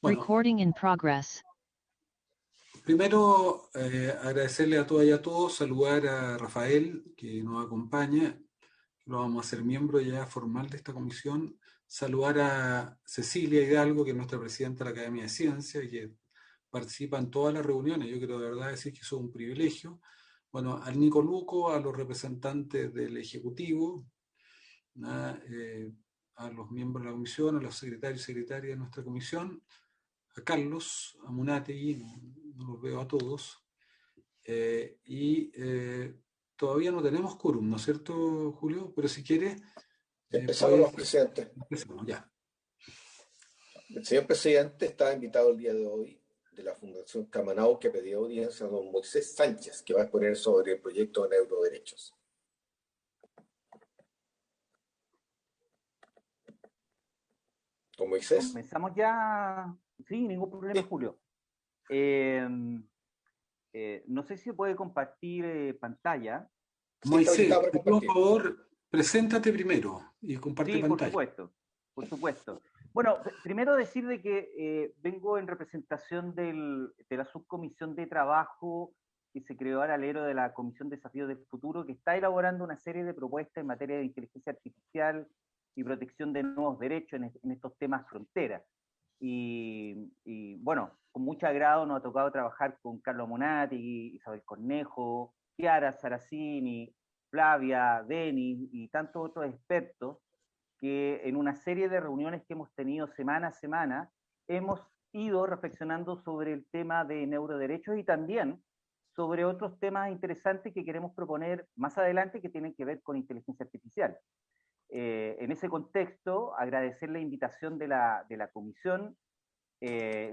Bueno, Recording in progress. primero agradecerle a todas y a todos, saludar a Rafael que nos acompaña, lo vamos a hacer miembro ya formal de esta comisión, saludar a Cecilia Hidalgo, que es nuestra presidenta de la Academia de Ciencias y que participa en todas las reuniones, yo quiero de verdad decir que eso es un privilegio. Bueno, al Nico Luco, a los representantes del Ejecutivo, a los miembros de la comisión, a los secretarios y secretarias de nuestra comisión, a Carlos, a Munategui, no los veo a todos, y todavía no tenemos quórum, ¿no es cierto, Julio? Pero si quieres, Empezamos puedes... los presidentes. Empecemos, ya. El señor presidente está invitado el día de hoy de la Fundación Camanau, que pidió audiencia a don Moisés Sánchez, que va a exponer sobre el proyecto de neuroderechos. Don Moisés. Comenzamos ya, sí, ningún problema, Julio. No sé si puede compartir pantalla. Sí, está habilitado Moisés, para por compartir. favor, preséntate primero y comparte Sí, pantalla. por supuesto. Bueno, primero decir de que vengo en representación de la subcomisión de trabajo que se creó al alero de la Comisión de Desafíos del Futuro, que está elaborando una serie de propuestas en materia de inteligencia artificial y protección de nuevos derechos en estos temas fronteras. Y bueno, con mucho agrado nos ha tocado trabajar con Carlos Monati, Isabel Cornejo, Chiara Saracini, Flavia, Denis y tantos otros expertos que en una serie de reuniones que hemos tenido semana a semana hemos ido reflexionando sobre el tema de neuroderechos y también sobre otros temas interesantes que queremos proponer más adelante que tienen que ver con inteligencia artificial. En ese contexto, agradecer la invitación de la comisión,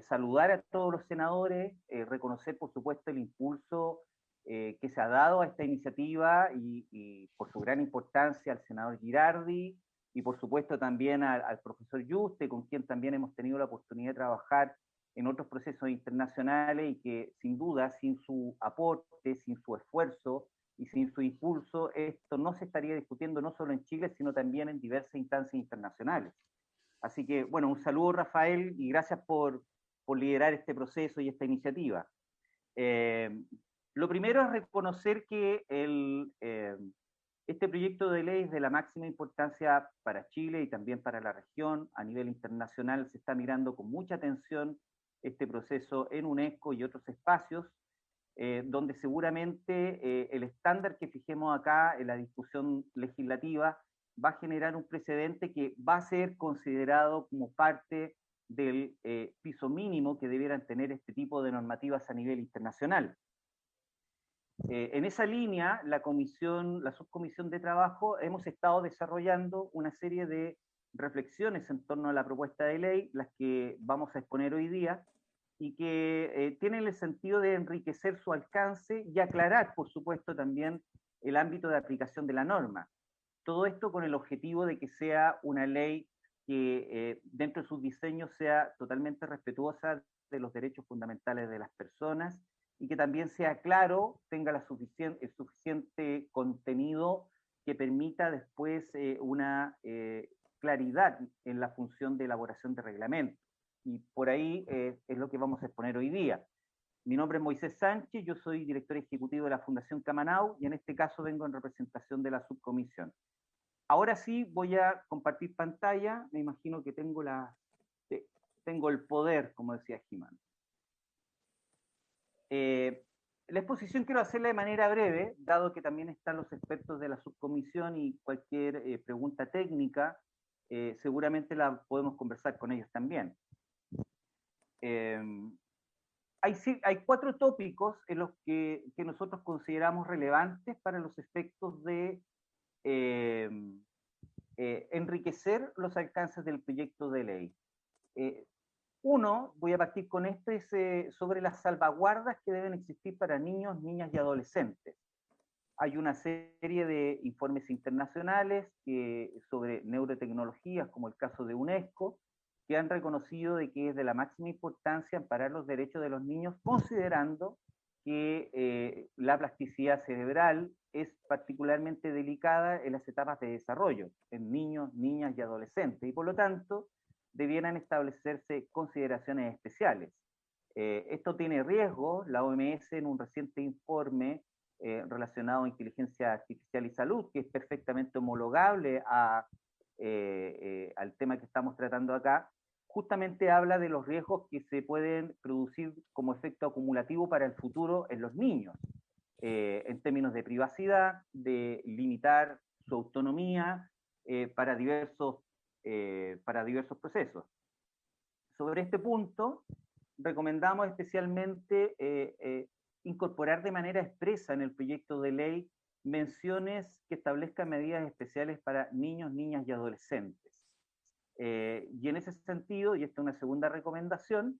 saludar a todos los senadores, reconocer por supuesto el impulso que se ha dado a esta iniciativa y por su gran importancia al senador Girardi y por supuesto también al profesor Yuste, con quien también hemos tenido la oportunidad de trabajar en otros procesos internacionales y que sin duda, sin su aporte, sin su esfuerzo y sin su impulso, esto no se estaría discutiendo no solo en Chile, sino también en diversas instancias internacionales. Así que, bueno, un saludo, Rafael, y gracias por liderar este proceso y esta iniciativa. Lo primero es reconocer que este proyecto de ley es de la máxima importancia para Chile y también para la región. A nivel internacional se está mirando con mucha atención este proceso en UNESCO y otros espacios, donde seguramente el estándar que fijemos acá en la discusión legislativa va a generar un precedente que va a ser considerado como parte del piso mínimo que debieran tener este tipo de normativas a nivel internacional. En esa línea, la subcomisión de trabajo, hemos estado desarrollando una serie de reflexiones en torno a la propuesta de ley, las que vamos a exponer hoy día, y que tienen el sentido de enriquecer su alcance y aclarar, por supuesto, también el ámbito de aplicación de la norma. Todo esto con el objetivo de que sea una ley que dentro de sus diseños sea totalmente respetuosa de los derechos fundamentales de las personas y que también sea claro, tenga el suficiente contenido que permita después una claridad en la función de elaboración de reglamentos. Y por ahí es lo que vamos a exponer hoy día. Mi nombre es Moisés Sánchez, yo soy director ejecutivo de la Fundación Camanau y en este caso vengo en representación de la subcomisión. Ahora sí voy a compartir pantalla, me imagino que tengo el poder, como decía Jimán. La exposición quiero hacerla de manera breve, dado que también están los expertos de la subcomisión y cualquier pregunta técnica, seguramente la podemos conversar con ellos también. Hay 4 tópicos en los que nosotros consideramos relevantes para los efectos de enriquecer los alcances del proyecto de ley. Uno, voy a partir con este, es sobre las salvaguardas que deben existir para niños, niñas y adolescentes. Hay una serie de informes internacionales sobre neurotecnologías, como el caso de UNESCO, que han reconocido de que es de la máxima importancia amparar los derechos de los niños, considerando que la plasticidad cerebral es particularmente delicada en las etapas de desarrollo, en niños, niñas y adolescentes, y por lo tanto debieran establecerse consideraciones especiales. Esto tiene riesgo. La OMS en un reciente informe relacionado a inteligencia artificial y salud, que es perfectamente homologable al tema que estamos tratando acá, justamente habla de los riesgos que se pueden producir como efecto acumulativo para el futuro en los niños, en términos de privacidad, de limitar su autonomía para diversos procesos. Sobre este punto, recomendamos especialmente incorporar de manera expresa en el proyecto de ley menciones que establezcan medidas especiales para niños, niñas y adolescentes. Y en ese sentido, y esta es una segunda recomendación,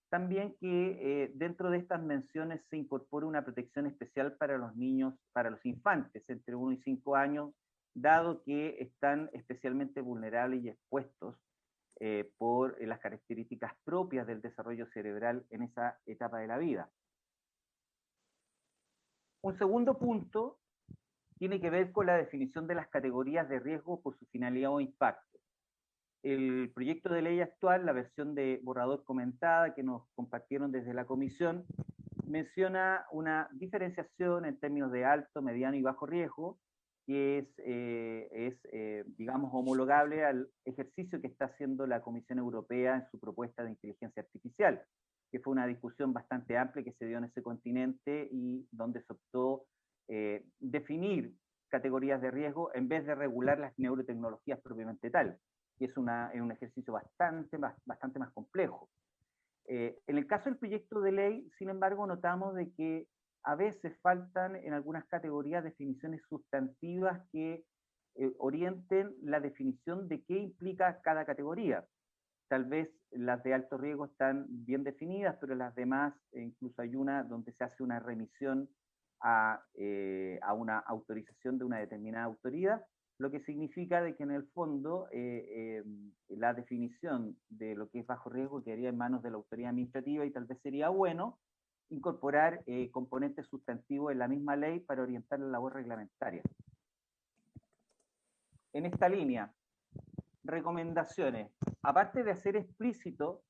también que dentro de estas menciones se incorpore una protección especial para los niños, para los infantes entre 1 y 5 años, dado que están especialmente vulnerables y expuestos por las características propias del desarrollo cerebral en esa etapa de la vida. Un segundo punto tiene que ver con la definición de las categorías de riesgo por su finalidad o impacto. El proyecto de ley actual, la versión de borrador comentada que nos compartieron desde la comisión, menciona una diferenciación en términos de alto, mediano y bajo riesgo, que digamos, homologable al ejercicio que está haciendo la Comisión Europea en su propuesta de inteligencia artificial, que fue una discusión bastante amplia que se dio en ese continente y donde se optó definir categorías de riesgo en vez de regular las neurotecnologías propiamente tal, que es un ejercicio bastante más complejo. En el caso del proyecto de ley, sin embargo, notamos de que a veces faltan en algunas categorías definiciones sustantivas que orienten la definición de qué implica cada categoría. Tal vez las de alto riesgo están bien definidas, pero las demás, incluso hay una donde se hace una remisión a una autorización de una determinada autoridad, lo que significa de que en el fondo la definición de lo que es bajo riesgo quedaría en manos de la autoridad administrativa y tal vez sería bueno incorporar componentes sustantivos en la misma ley para orientar la labor reglamentaria. En esta línea, recomendaciones. Aparte de hacer explícito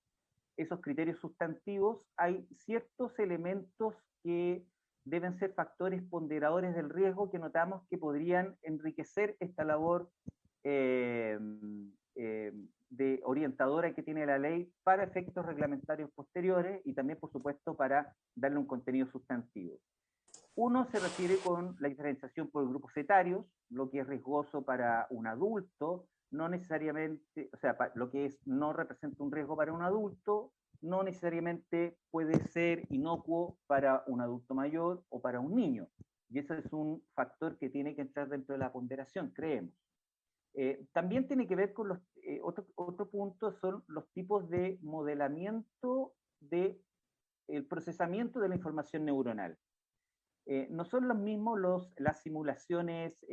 esos criterios sustantivos, hay ciertos elementos que deben ser factores ponderadores del riesgo que notamos que podrían enriquecer esta labor de orientadora que tiene la ley para efectos reglamentarios posteriores y también, por supuesto, para darle un contenido sustantivo. Uno se refiere con la diferenciación por grupos etarios, lo que es riesgoso para un adulto, no necesariamente, o sea, lo que no representa un riesgo para un adulto, no necesariamente puede ser inocuo para un adulto mayor o para un niño. Y eso es un factor que tiene que entrar dentro de la ponderación, creemos. También tiene que ver con otro punto, son los tipos de modelamiento del procesamiento de la información neuronal. No son los mismos las simulaciones,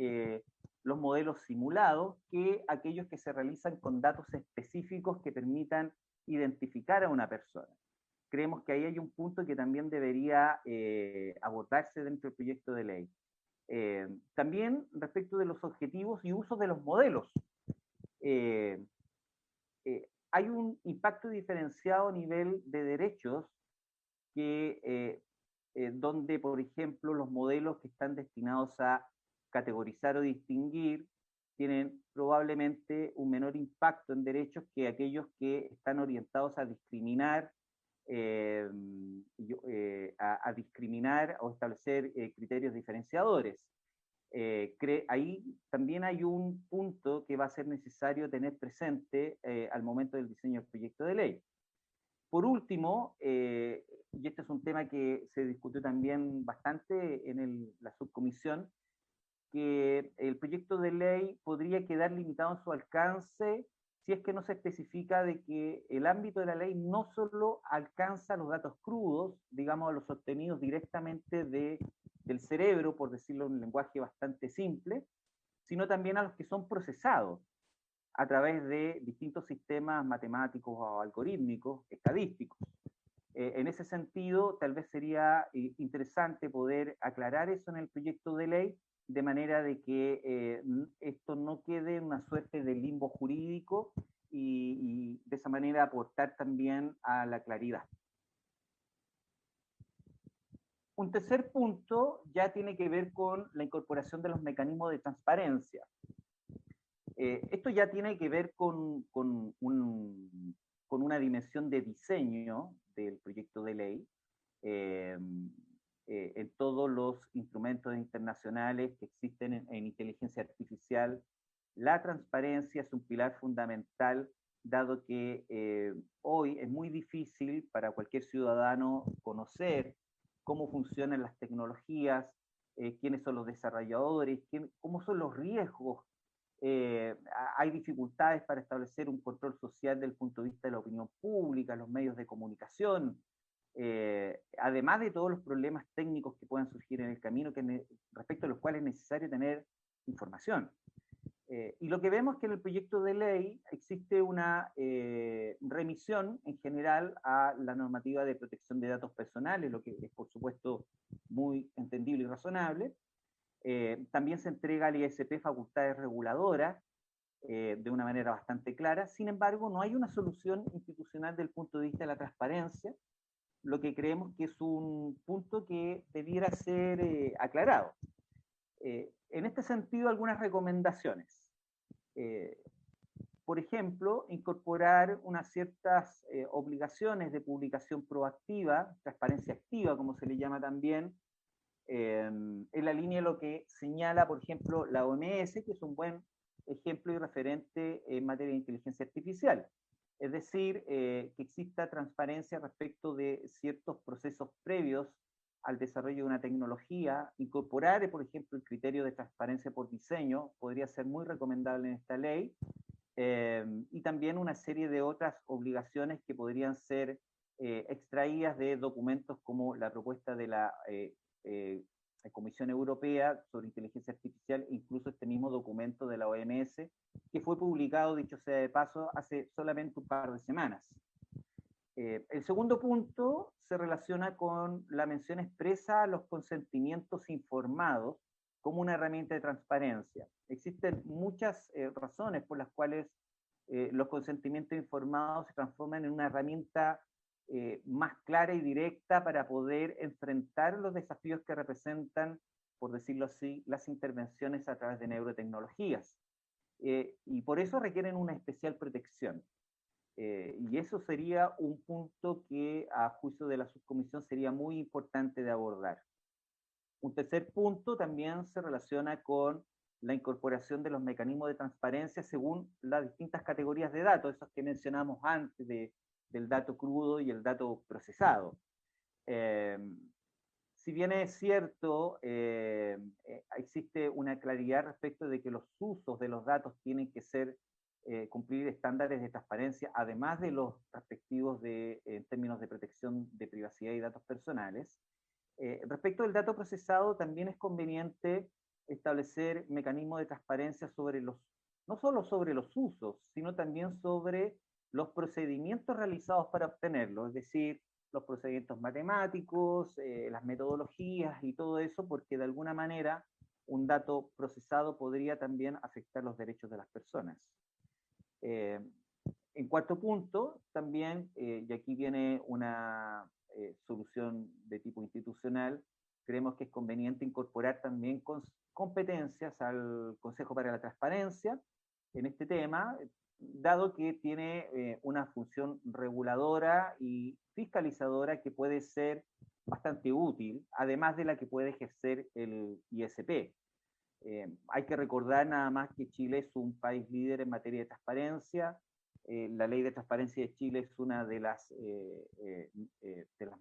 los modelos simulados, que aquellos que se realizan con datos específicos que permitan identificar a una persona. Creemos que ahí hay un punto que también debería abordarse dentro del proyecto de ley. También respecto de los objetivos y usos de los modelos. Hay un impacto diferenciado a nivel de derechos que donde, por ejemplo, los modelos que están destinados a categorizar o distinguir tienen probablemente un menor impacto en derechos que aquellos que están orientados a discriminar, a discriminar o establecer criterios diferenciadores. Ahí también hay un punto que va a ser necesario tener presente al momento del diseño del proyecto de ley. Por último, y este es un tema que se discutió también bastante en la subcomisión, que el proyecto de ley podría quedar limitado en su alcance si es que no se especifica de que el ámbito de la ley no solo alcanza los datos crudos, digamos, los obtenidos directamente del cerebro, por decirlo en un lenguaje bastante simple, sino también a los que son procesados a través de distintos sistemas matemáticos o algorítmicos, estadísticos. En ese sentido, tal vez sería interesante poder aclarar eso en el proyecto de ley, de manera de que esto no quede en una suerte de limbo jurídico y de esa manera aportar también a la claridad. Un tercer punto ya tiene que ver con la incorporación de los mecanismos de transparencia. Esto ya tiene que ver con una dimensión de diseño del proyecto de ley en todos los instrumentos internacionales que existen en inteligencia artificial. La transparencia es un pilar fundamental, dado que hoy es muy difícil para cualquier ciudadano conocer cómo funcionan las tecnologías, quiénes son los desarrolladores, cómo son los riesgos. Hay dificultades para establecer un control social desde el punto de vista de la opinión pública, los medios de comunicación, además de todos los problemas técnicos que puedan surgir en el camino, respecto a los cuales es necesario tener información. Y lo que vemos es que en el proyecto de ley existe una remisión en general a la normativa de protección de datos personales, lo que es por supuesto muy entendible y razonable. También se entrega al ISP facultades reguladoras de una manera bastante clara. Sin embargo, no hay una solución institucional desde el punto de vista de la transparencia, lo que creemos que es un punto que debiera ser aclarado. En este sentido, algunas recomendaciones. Por ejemplo, incorporar unas ciertas obligaciones de publicación proactiva, transparencia activa, como se le llama también, en la línea de lo que señala, por ejemplo, la OMS, que es un buen ejemplo y referente en materia de inteligencia artificial. Es decir, que exista transparencia respecto de ciertos procesos previos al desarrollo de una tecnología. Incorporar, por ejemplo, el criterio de transparencia por diseño podría ser muy recomendable en esta ley, y también una serie de otras obligaciones que podrían ser extraídas de documentos como la propuesta de la Comisión Europea sobre Inteligencia Artificial, incluso este mismo documento de la OMS, que fue publicado, dicho sea de paso, hace solamente un par de semanas. El segundo punto se relaciona con la mención expresa a los consentimientos informados como una herramienta de transparencia. Existen muchas razones por las cuales los consentimientos informados se transforman en una herramienta más clara y directa para poder enfrentar los desafíos que representan, por decirlo así, las intervenciones a través de neurotecnologías. Y por eso requieren una especial protección. Y eso sería un punto que, a juicio de la subcomisión, sería muy importante de abordar. Un tercer punto también se relaciona con la incorporación de los mecanismos de transparencia según las distintas categorías de datos, esos que mencionamos antes del dato crudo y el dato procesado. Si bien es cierto, existe una claridad respecto de que los usos de los datos tienen que ser cumplir estándares de transparencia, además de los respectivos en términos de protección de privacidad y datos personales. Respecto del dato procesado, también es conveniente establecer mecanismos de transparencia sobre no solo sobre los usos, sino también sobre los procedimientos realizados para obtenerlo, es decir, los procedimientos matemáticos, las metodologías y todo eso, porque de alguna manera un dato procesado podría también afectar los derechos de las personas. En cuarto punto, también, y aquí viene una solución de tipo institucional, creemos que es conveniente incorporar también competencias al Consejo para la Transparencia en este tema, dado que tiene una función reguladora y fiscalizadora que puede ser bastante útil, además de la que puede ejercer el ISP. Hay que recordar nada más que Chile es un país líder en materia de transparencia. La ley de transparencia de Chile es una de las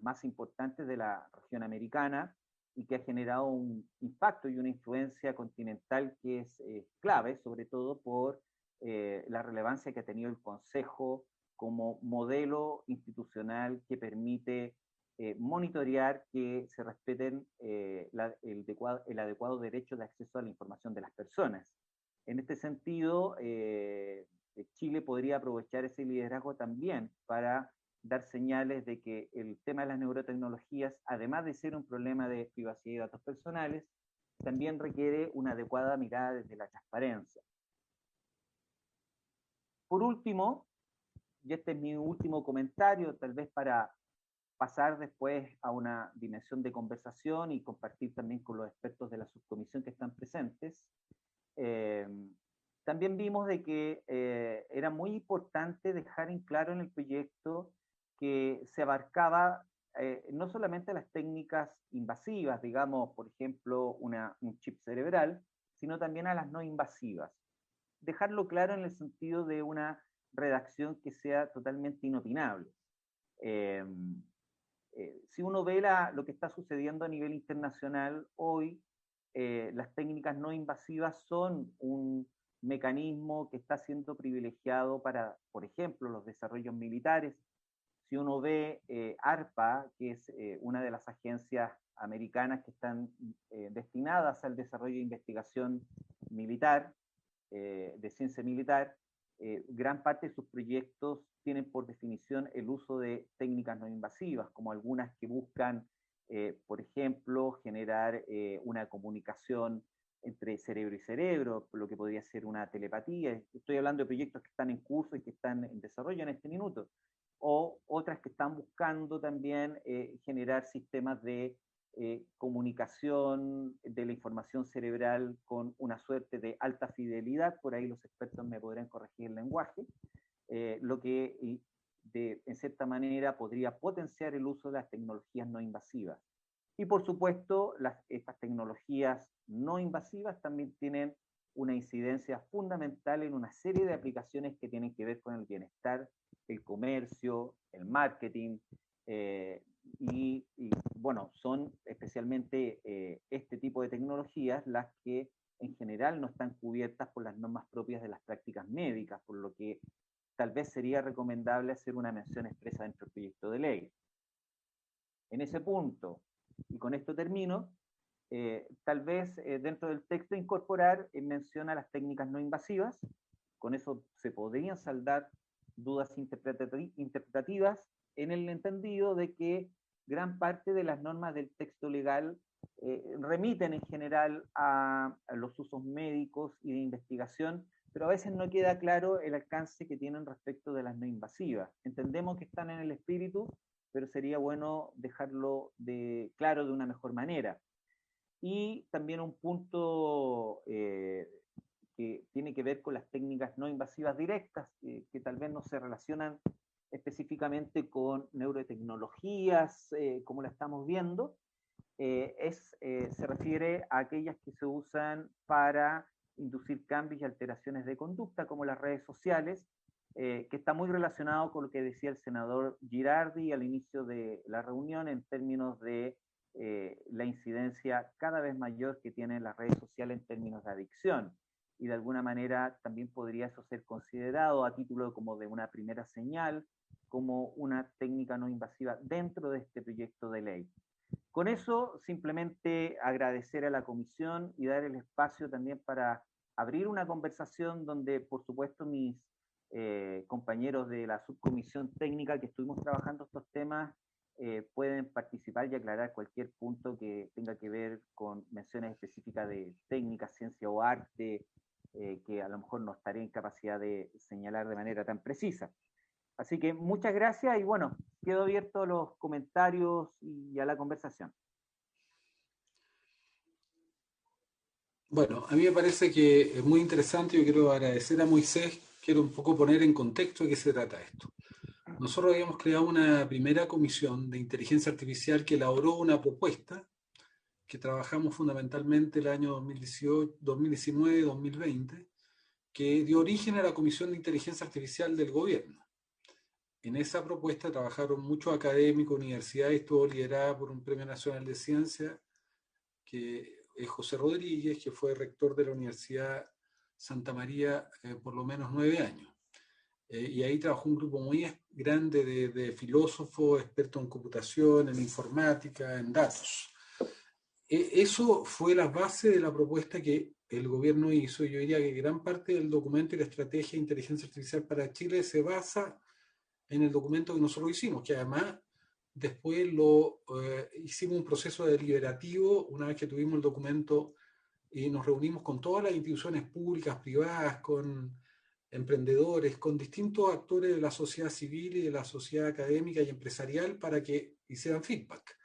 más importantes de la región americana y que ha generado un impacto y una influencia continental que es clave, sobre todo por la relevancia que ha tenido el Consejo como modelo institucional que permite monitorear que se respeten el adecuado derecho de acceso a la información de las personas. En este sentido, Chile podría aprovechar ese liderazgo también para dar señales de que el tema de las neurotecnologías, además de ser un problema de privacidad y datos personales, también requiere una adecuada mirada desde la transparencia. Por último, y este es mi último comentario, tal vez para pasar después a una dimensión de conversación y compartir también con los expertos de la subcomisión que están presentes. También vimos de que era muy importante dejar en claro en el proyecto que se abarcaba no solamente las técnicas invasivas, digamos, por ejemplo, un chip cerebral, sino también a las no invasivas. Dejarlo claro en el sentido de una redacción que sea totalmente inopinable. Si uno ve lo que está sucediendo a nivel internacional hoy, las técnicas no invasivas son un mecanismo que está siendo privilegiado para, por ejemplo, los desarrollos militares. Si uno ve ARPA, que es una de las agencias americanas que están destinadas al desarrollo de investigación militar, de ciencia militar, gran parte de sus proyectos tienen por definición el uso de técnicas no invasivas, como algunas que buscan, por ejemplo, generar una comunicación entre cerebro y cerebro, lo que podría ser una telepatía. Estoy hablando de proyectos que están en curso y que están en desarrollo en este minuto. O otras que están buscando también generar sistemas de comunicación de la información cerebral con una suerte de alta fidelidad, por ahí los expertos me podrán corregir el lenguaje, lo que en cierta manera podría potenciar el uso de las tecnologías no invasivas. Y por supuesto, estas tecnologías no invasivas también tienen una incidencia fundamental en una serie de aplicaciones que tienen que ver con el bienestar, el comercio, el marketing, y bueno, son especialmente este tipo de tecnologías las que en general no están cubiertas por las normas propias de las prácticas médicas, por lo que tal vez sería recomendable hacer una mención expresa dentro del proyecto de ley. En ese punto, y con esto termino, tal vez dentro del texto incorporar mención a las técnicas no invasivas, con eso se podrían saldar dudas interpretativas en el entendido de que gran parte de las normas del texto legal remiten en general a los usos médicos y de investigación, pero a veces no queda claro el alcance que tienen respecto de las no invasivas. Entendemos que están en el espíritu, pero sería bueno dejarlo claro de una mejor manera. Y también un punto que tiene que ver con las técnicas no invasivas directas, que tal vez no se relacionan específicamente con neurotecnologías, como la estamos viendo, se refiere a aquellas que se usan para inducir cambios y alteraciones de conducta, como las redes sociales, que está muy relacionado con lo que decía el senador Girardi al inicio de la reunión en términos de la incidencia cada vez mayor que tienen las redes sociales en términos de adicción. Y de alguna manera también podría eso ser considerado a título como de una primera señal, como una técnica no invasiva dentro de este proyecto de ley. Con eso, simplemente agradecer a la comisión y dar el espacio también para abrir una conversación donde, por supuesto, mis compañeros de la subcomisión técnica que estuvimos trabajando estos temas pueden participar y aclarar cualquier punto que tenga que ver con menciones específicas de técnica, ciencia o arte, que a lo mejor no estaré en capacidad de señalar de manera tan precisa. Así que muchas gracias y bueno, quedo abierto a los comentarios y a la conversación. Bueno, a mí me parece que es muy interesante. Yo quiero agradecer a Moisés. Quiero un poco poner en contexto de qué se trata esto. Nosotros habíamos creado una primera comisión de inteligencia artificial que elaboró una propuesta que trabajamos fundamentalmente el año 2018, 2019, 2020, que dio origen a la Comisión de Inteligencia Artificial del Gobierno. En esa propuesta trabajaron muchos académicos, universidades, estuvo liderada por un Premio Nacional de Ciencia, que es José Rodríguez, que fue rector de la Universidad Santa María por lo menos 9 años. Y ahí trabajó un grupo muy grande de filósofos, expertos en computación, en informática, en datos. Eso fue la base de la propuesta que el gobierno hizo. Yo diría que gran parte del documento y la estrategia de inteligencia artificial para Chile se basa en el documento que nosotros hicimos, que además después hicimos un proceso deliberativo una vez que tuvimos el documento y nos reunimos con todas las instituciones públicas, privadas, con emprendedores, con distintos actores de la sociedad civil y de la sociedad académica y empresarial para que hicieran feedback,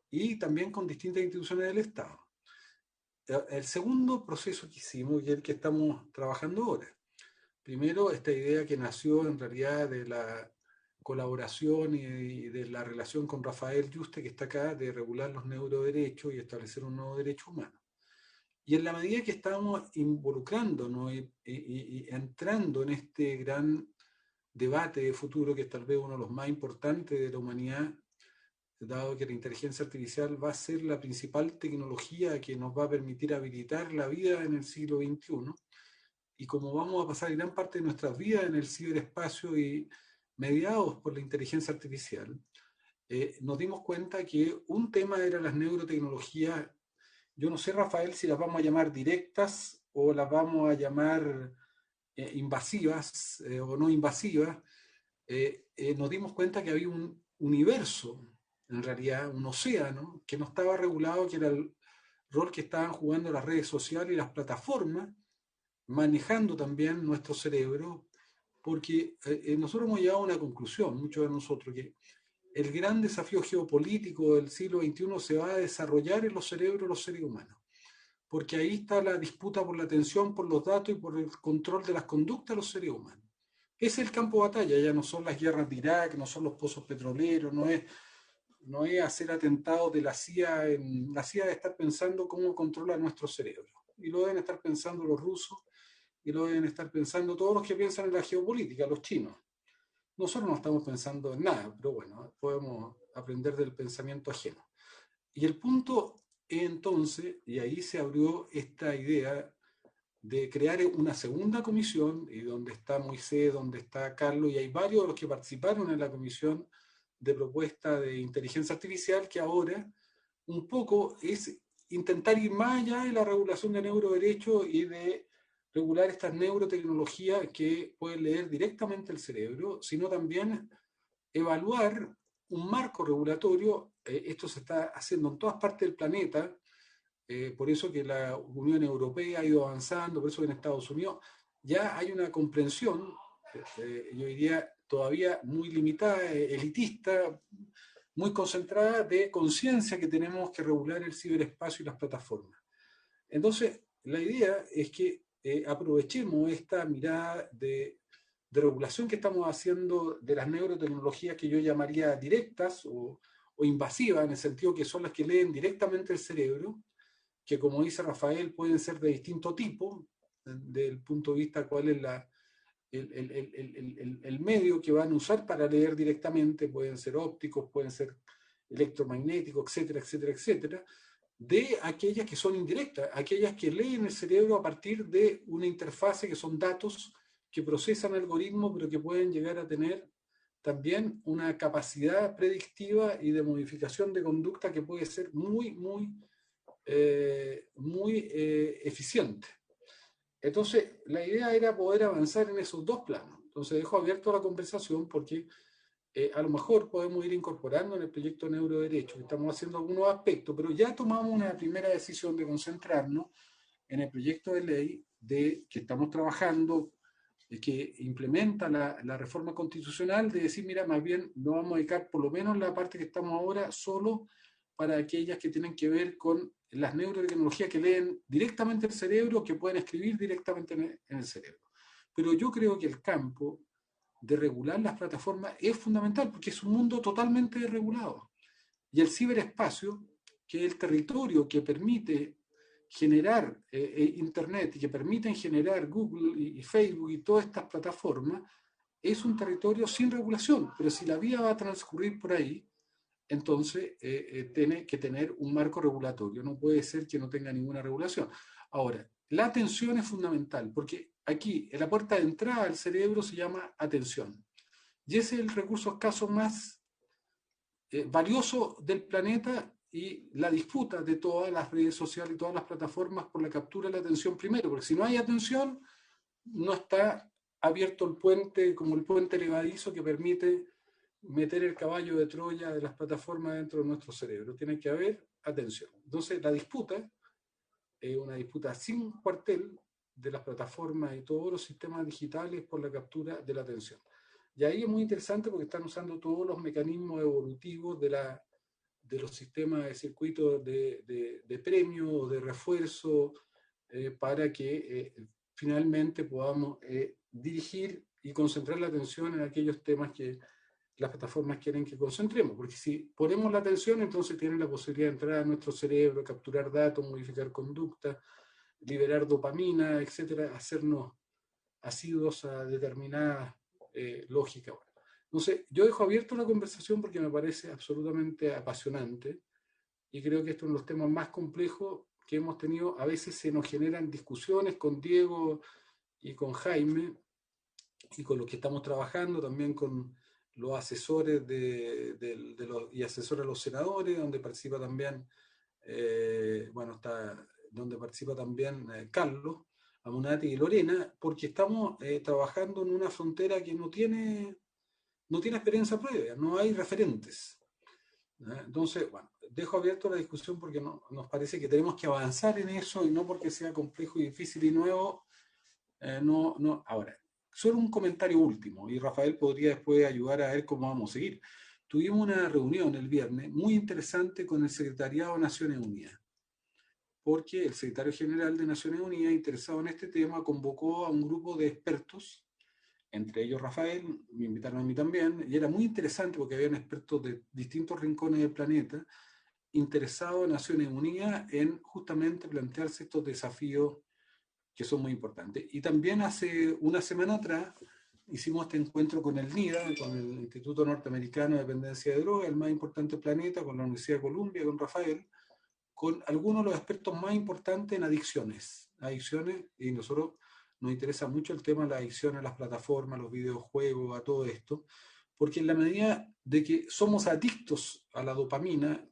y también con distintas instituciones del Estado. El segundo proceso que hicimos, y el que estamos trabajando ahora, primero esta idea que nació en realidad de la colaboración y de la relación con Rafael Yuste, que está acá, de regular los neuroderechos y establecer un nuevo derecho humano. Y en la medida que estamos involucrándonos y entrando en este gran debate de futuro, que es tal vez uno de los más importantes de la humanidad, dado que la inteligencia artificial va a ser la principal tecnología que nos va a permitir habilitar la vida en el siglo XXI, y como vamos a pasar gran parte de nuestras vidas en el ciberespacio y mediados por la inteligencia artificial, nos dimos cuenta que un tema era las neurotecnologías. Yo no sé, Rafael, si las vamos a llamar directas o las vamos a llamar invasivas o no invasivas. Nos dimos cuenta que había un universo, en realidad, un océano, que no estaba regulado, que era el rol que estaban jugando las redes sociales y las plataformas, manejando también nuestro cerebro, porque nosotros hemos llegado a una conclusión, muchos de nosotros, que el gran desafío geopolítico del siglo XXI se va a desarrollar en los cerebros de los seres humanos, porque ahí está la disputa por la atención, por los datos y por el control de las conductas de los seres humanos. Ese es el campo de batalla, ya no son las guerras de Irak, no son los pozos petroleros, no es hacer atentados de la CIA. La CIA debe estar pensando cómo controla nuestro cerebro, y lo deben estar pensando los rusos, y lo deben estar pensando todos los que piensan en la geopolítica, los chinos. Nosotros no estamos pensando en nada, pero bueno, podemos aprender del pensamiento ajeno. Y el punto entonces, y ahí se abrió esta idea de crear una segunda comisión, y donde está Moisés, donde está Carlos, y hay varios de los que participaron en la comisión de propuesta de inteligencia artificial, que ahora un poco es intentar ir más allá de la regulación de neuroderechos y de regular estas neurotecnologías que pueden leer directamente el cerebro, sino también evaluar un marco regulatorio. Esto se está haciendo en todas partes del planeta, por eso que la Unión Europea ha ido avanzando, por eso que en Estados Unidos ya hay una comprensión, yo diría todavía muy limitada, elitista, muy concentrada, de conciencia que tenemos que regular el ciberespacio y las plataformas. Entonces, la idea es que aprovechemos esta mirada de regulación que estamos haciendo de las neurotecnologías, que yo llamaría directas o invasivas, en el sentido que son las que leen directamente el cerebro, que como dice Rafael pueden ser de distinto tipo, desde el punto de vista cuál es el medio que van a usar para leer directamente. Pueden ser ópticos, pueden ser electromagnéticos, etcétera, etcétera, etcétera, de aquellas que son indirectas, aquellas que leen el cerebro a partir de una interfase que son datos que procesan algoritmos, pero que pueden llegar a tener también una capacidad predictiva y de modificación de conducta que puede ser muy, muy eficiente. Entonces, la idea era poder avanzar en esos dos planos. Entonces, dejo abierto la conversación porque a lo mejor podemos ir incorporando en el proyecto de Neuroderecho, que estamos haciendo algunos aspectos, pero ya tomamos una primera decisión de concentrarnos en el proyecto de ley que estamos trabajando, que implementa la reforma constitucional, de decir, mira, más bien nos vamos a dedicar por lo menos la parte que estamos ahora solo para aquellas que tienen que ver con las neurotecnologías que leen directamente el cerebro, que pueden escribir directamente en el cerebro. Pero yo creo que el campo de regular las plataformas es fundamental, porque es un mundo totalmente desregulado. Y el ciberespacio, que es el territorio que permite generar Internet y que permiten generar Google y Facebook y todas estas plataformas, es un territorio sin regulación. Pero si la vía va a transcurrir por ahí, entonces tiene que tener un marco regulatorio. No puede ser que no tenga ninguna regulación. Ahora, la atención es fundamental, porque aquí, en la puerta de entrada al cerebro se llama atención. Y ese es el recurso escaso más valioso del planeta, y la disputa de todas las redes sociales y todas las plataformas por la captura de la atención primero, porque si no hay atención, no está abierto el puente, como el puente levadizo que permite meter el caballo de Troya de las plataformas dentro de nuestro cerebro. Tiene que haber atención. Entonces, la disputa es una disputa sin cuartel, de las plataformas y todos los sistemas digitales por la captura de la atención. Y ahí es muy interesante porque están usando todos los mecanismos evolutivos de los sistemas de circuitos de premio o de refuerzo para que finalmente podamos dirigir y concentrar la atención en aquellos temas que las plataformas quieren que concentremos, porque si ponemos la atención, entonces tienen la posibilidad de entrar a nuestro cerebro, capturar datos, modificar conducta, liberar dopamina, etcétera, hacernos asiduos a determinadas lógicas. Entonces, yo dejo abierto la conversación porque me parece absolutamente apasionante y creo que esto es uno de los temas más complejos que hemos tenido. A veces se nos generan discusiones con Diego y con Jaime y con los que estamos trabajando, también con los asesores y asesores a los senadores, donde participa también, donde participa también Carlos Amunati y Lorena, porque estamos trabajando en una frontera que no tiene experiencia previa, no hay referentes. Entonces, bueno, dejo abierto la discusión porque nos parece que tenemos que avanzar en eso y no porque sea complejo y difícil y nuevo. Ahora, solo un comentario último, y Rafael podría después ayudar a ver cómo vamos a seguir. Tuvimos una reunión el viernes muy interesante con el Secretariado de Naciones Unidas, porque el secretario general de Naciones Unidas, interesado en este tema, convocó a un grupo de expertos, entre ellos Rafael, me invitaron a mí también, y era muy interesante porque habían expertos de distintos rincones del planeta, interesados en Naciones Unidas en justamente plantearse estos desafíos que son muy importantes. Y también hace una semana atrás hicimos este encuentro con el NIDA, con el Instituto Norteamericano de Dependencia de Drogas, el más importante del planeta, con la Universidad de Columbia, con Rafael, con algunos de los expertos más importantes en adicciones, y nosotros nos interesa mucho el tema de la adicción a las plataformas, a los videojuegos, a todo esto, porque en la medida de que somos adictos a la dopamina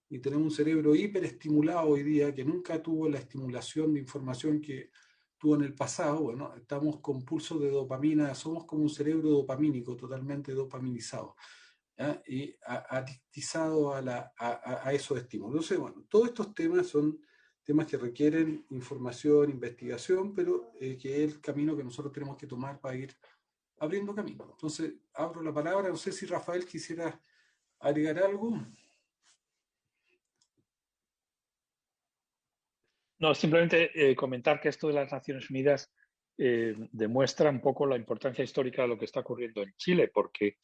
y tenemos un cerebro hiperestimulado hoy día, que nunca tuvo la estimulación de información que tuvo en el pasado, bueno, estamos con pulsos de dopamina, somos como un cerebro dopamínico, totalmente dopaminizado. Y adictizado a esos estímulos. Entonces, bueno, todos estos temas son temas que requieren información, investigación, pero que es el camino que nosotros tenemos que tomar para ir abriendo camino. Entonces, abro la palabra, no sé si Rafael quisiera agregar algo. No, simplemente comentar que esto de las Naciones Unidas demuestra un poco la importancia histórica de lo que está ocurriendo en Chile, porque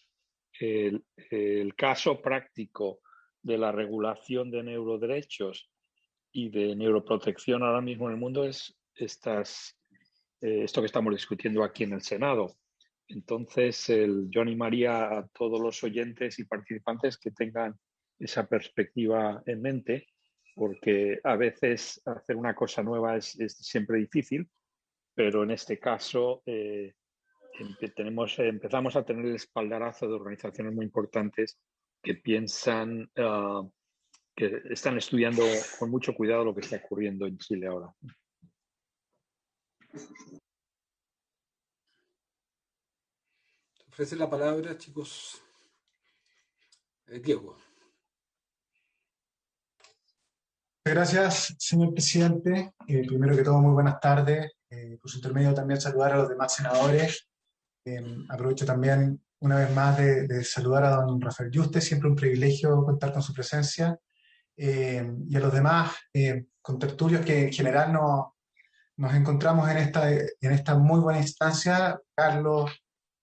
el caso práctico de la regulación de neuroderechos y de neuroprotección ahora mismo en el mundo es esto que estamos discutiendo aquí en el Senado. Entonces, John y María, a todos los oyentes y participantes que tengan esa perspectiva en mente, porque a veces hacer una cosa nueva es siempre difícil, pero en este caso empezamos a tener el espaldarazo de organizaciones muy importantes que piensan, que están estudiando con mucho cuidado lo que está ocurriendo en Chile ahora. Ofrece la palabra, chicos. Diego. Gracias, señor presidente. Primero que todo, muy buenas tardes. Por su intermedio también saludar a los demás senadores. Aprovecho también una vez más de saludar a don Rafael Yuste, siempre un privilegio contar con su presencia. Y a los demás contertulios que en general nos encontramos en esta muy buena instancia, Carlos,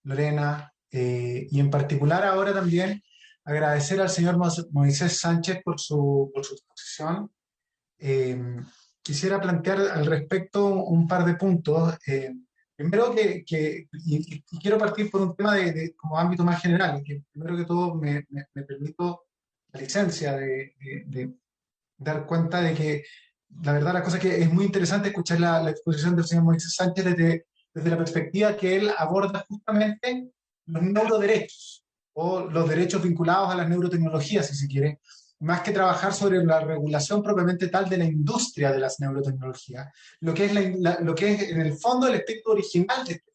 Lorena, y en particular ahora también agradecer al señor Moisés Sánchez por su exposición. Quisiera plantear al respecto un par de puntos. Primero y quiero partir por un tema como ámbito más general, que primero que todo me permito la licencia de dar cuenta de que la verdad la cosa es que es muy interesante escuchar la exposición del señor Moisés Sánchez desde la perspectiva que él aborda justamente los neuroderechos o los derechos vinculados a las neurotecnologías, si se quiere, más que trabajar sobre la regulación propiamente tal de la industria de las neurotecnologías, lo que es en el fondo el espíritu original de esto.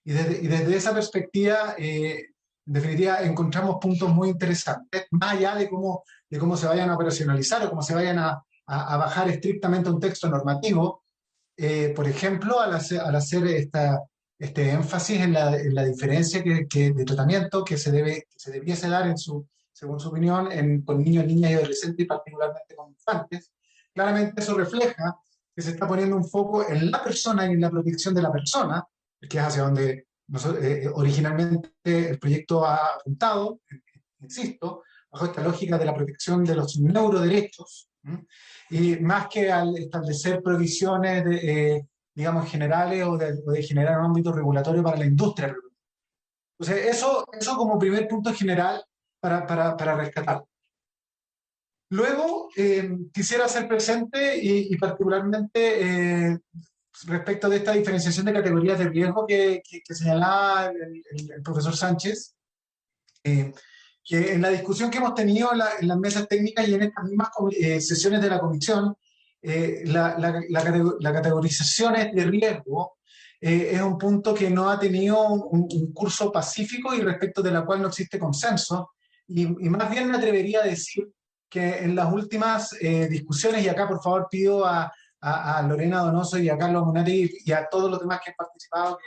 Y desde esa perspectiva, en definitiva, encontramos puntos muy interesantes, más allá de cómo se vayan a operacionalizar o cómo se vayan a bajar estrictamente a un texto normativo. por ejemplo, al hacer este énfasis en la diferencia de tratamiento que se debiese dar, según su opinión, con niños, niñas y adolescentes, y particularmente con infantes. Claramente eso refleja que se está poniendo un foco en la persona y en la protección de la persona, que es hacia donde originalmente el proyecto ha apuntado, insisto, bajo esta lógica de la protección de los neuroderechos, y más que al establecer provisiones, digamos, generales o de generar un ámbito regulatorio para la industria. Entonces, eso como primer punto general para rescatar. Luego, quisiera hacer presente y particularmente respecto de esta diferenciación de categorías de riesgo que señalaba el profesor Sánchez, que en la discusión que hemos tenido en las mesas técnicas y en estas mismas sesiones de la comisión, la categorización de riesgo es un punto que no ha tenido un curso pacífico y respecto de la cual no existe consenso, y más bien me atrevería a decir que en las últimas discusiones, y acá por favor pido a Lorena Donoso y a Carlos Munati y a todos los demás que han participado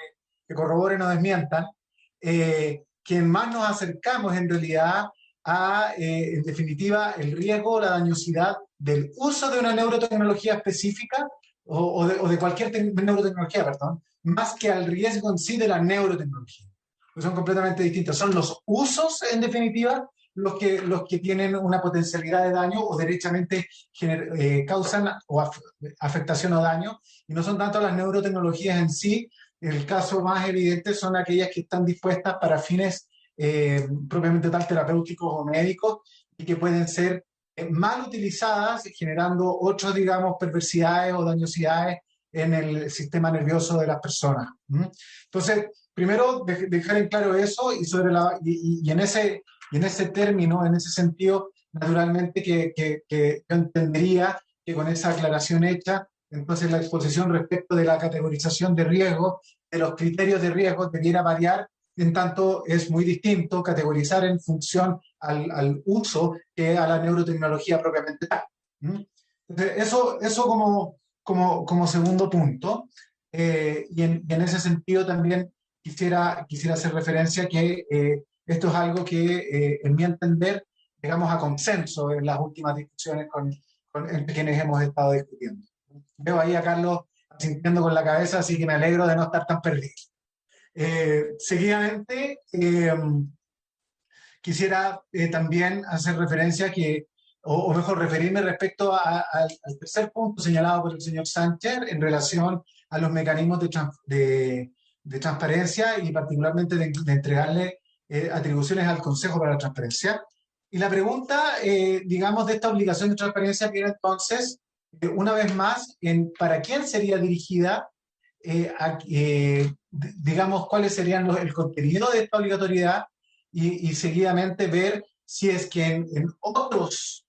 que corroboren o desmientan, quien más nos acercamos en realidad a, en definitiva, el riesgo o la dañosidad del uso de una neurotecnología específica o de cualquier neurotecnología, perdón, más que al riesgo en sí de la neurotecnología. Pues son completamente distintos. Son los usos, en definitiva, los que tienen una potencialidad de daño o derechamente causan afectación o daño, y no son tanto las neurotecnologías en sí. El caso más evidente son aquellas que están dispuestas para fines propiamente tal terapéuticos o médicos, y que pueden ser mal utilizadas, generando otras, digamos, perversidades o dañosidades en el sistema nervioso de las personas. Entonces, primero dejar en claro eso, y en ese término, en ese sentido, naturalmente que yo entendería que con esa aclaración hecha, entonces la exposición respecto de la categorización de riesgo, de los criterios de riesgo, debiera variar, en tanto es muy distinto categorizar en función al uso que a la neurotecnología propiamente tal. Entonces, eso como segundo punto. Y en ese sentido también quisiera hacer referencia que esto es algo que, en mi entender, llegamos a consenso en las últimas discusiones entre quienes hemos estado discutiendo. Veo ahí a Carlos asintiendo con la cabeza, así que me alegro de no estar tan perdido. Seguidamente, quisiera también hacer referencia o mejor referirme respecto al tercer punto señalado por el señor Sánchez en relación a los mecanismos de transparencia y particularmente de entregarle atribuciones al Consejo para la Transparencia. Y la pregunta, digamos, de esta obligación de transparencia viene entonces, una vez más, ¿para quién sería dirigida? Digamos, cuáles serían el contenido de esta obligatoriedad, y seguidamente ver si es que en otras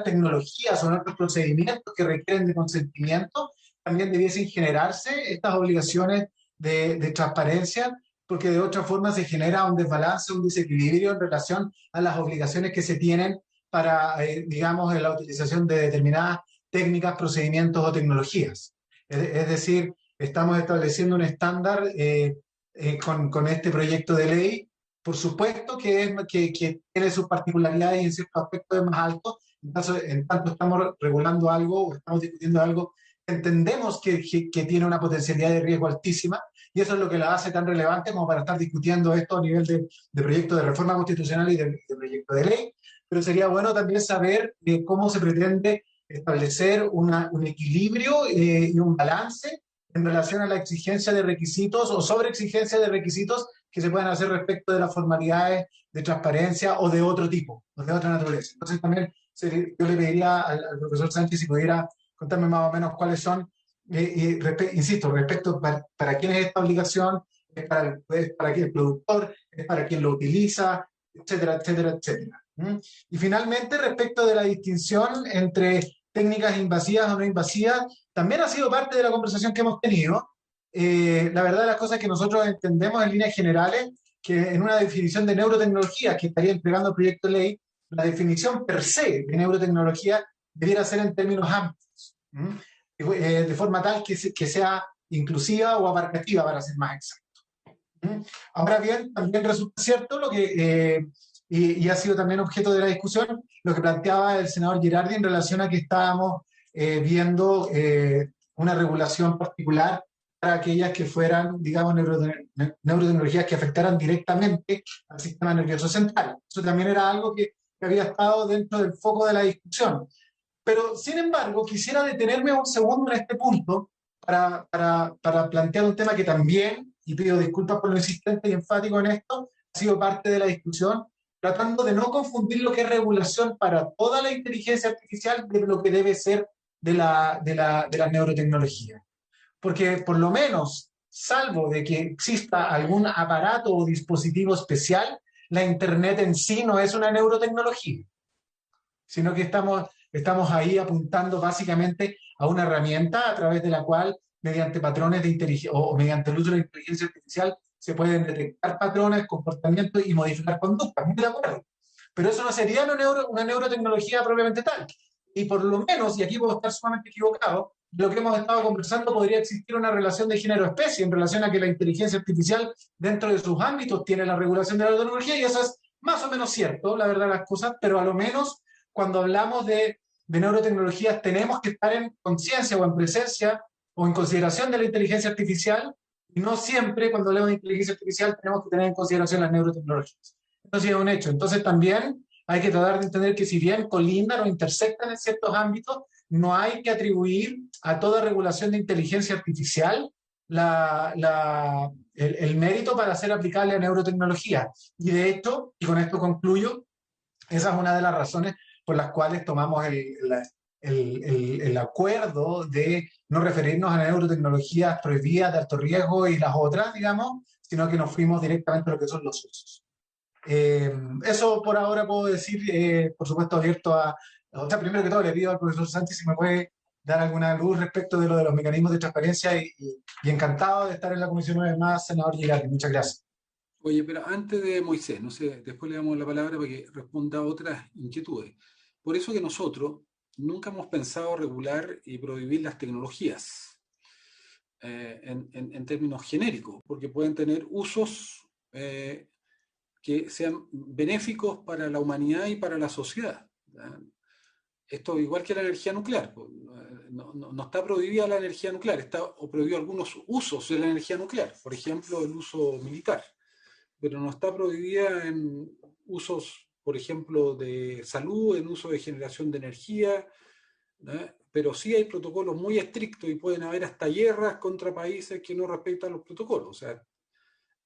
tecnologías o en otros procedimientos que requieren de consentimiento también debiesen generarse estas obligaciones de transparencia, porque de otra forma se genera un desbalance, un desequilibrio en relación a las obligaciones que se tienen para, digamos, en la utilización de determinadas técnicas, procedimientos o tecnologías. Es decir, estamos estableciendo un estándar con este proyecto de ley, por supuesto que tiene sus particularidades y en ciertos aspectos es más alto, en tanto estamos regulando algo o estamos discutiendo algo que entendemos que tiene una potencialidad de riesgo altísima, y eso es lo que la hace tan relevante como para estar discutiendo esto a nivel de proyecto de reforma constitucional y de proyecto de ley. Pero sería bueno también saber cómo se pretende establecer un equilibrio y un balance en relación a la exigencia de requisitos o sobre exigencia de requisitos que se puedan hacer respecto de las formalidades de transparencia o de otro tipo, o de otra naturaleza. Entonces también yo le pediría al profesor Sánchez si pudiera contarme más o menos cuáles son, insisto, respecto para quién es esta obligación, es para quién el productor, es para quién lo utiliza, etcétera, etcétera, etcétera. Y finalmente, respecto de la distinción entre técnicas invasivas o no invasivas, también ha sido parte de la conversación que hemos tenido. La verdad de las cosas es que nosotros entendemos en líneas generales que en una definición de neurotecnología que estaría entregando el proyecto de ley, la definición per se de neurotecnología debiera ser en términos amplios. ¿Mm? De forma tal que sea inclusiva o abarcativa, para ser más exacto. ¿Mm? Ahora bien, también resulta cierto lo que, y ha sido también objeto de la discusión, lo que planteaba el senador Girardi en relación a que estábamos viendo una regulación particular para aquellas que fueran, digamos, neurotecnologías que afectaran directamente al sistema nervioso central. Eso también era algo que había estado dentro del foco de la discusión. Pero, sin embargo, quisiera detenerme un segundo en este punto para plantear un tema que también, y pido disculpas por lo insistente y enfático en esto, ha sido parte de la discusión, tratando de no confundir lo que es regulación para toda la inteligencia artificial de lo que debe ser de la neurotecnología. Porque por lo menos, salvo de que exista algún aparato o dispositivo especial, la Internet en sí no es una neurotecnología, sino que estamos ahí apuntando básicamente a una herramienta a través de la cual, mediante patrones de inteligencia o mediante el uso de la inteligencia artificial, se pueden detectar patrones, comportamientos y modificar conductas. Muy de acuerdo. Pero eso no sería una neurotecnología propiamente tal. Y por lo menos, y aquí puedo estar sumamente equivocado, lo que hemos estado conversando, podría existir una relación de género-especie en relación a que la inteligencia artificial dentro de sus ámbitos tiene la regulación de la neurotecnología, y eso es más o menos cierto, la verdad de las cosas, pero a lo menos cuando hablamos de neurotecnologías tenemos que estar en conciencia o en presencia o en consideración de la inteligencia artificial, y no siempre cuando hablamos de inteligencia artificial tenemos que tener en consideración las neurotecnologías. Entonces es un hecho. Entonces también hay que tratar de entender que si bien colindan o intersectan en ciertos ámbitos, no hay que atribuir a toda regulación de inteligencia artificial el mérito para ser aplicable a neurotecnología. Y de hecho, y con esto concluyo, esa es una de las razones por las cuales tomamos el acuerdo de no referirnos a neurotecnologías prohibidas de alto riesgo y las otras, digamos, sino que nos fuimos directamente a lo que son los usos. Eso por ahora puedo decir, por supuesto, abierto o sea, primero que todo le pido al profesor Sánchez si me puede dar alguna luz respecto de lo de los mecanismos de transparencia y encantado de estar en la comisión una vez más, senador Girardi. Muchas gracias. Oye, pero antes de Moisés, no sé, después le damos la palabra para que responda a otras inquietudes. Por eso que nosotros nunca hemos pensado regular y prohibir las tecnologías en términos genéricos, porque pueden tener usos que sean benéficos para la humanidad y para la sociedad. ¿Ya? Esto igual que la energía nuclear, no está prohibida la energía nuclear, está prohibido algunos usos de la energía nuclear, por ejemplo, el uso militar, pero no está prohibida en usos, por ejemplo, de salud, en uso de generación de energía, ¿no? Pero sí hay protocolos muy estrictos y pueden haber hasta guerras contra países que no respetan los protocolos. O sea,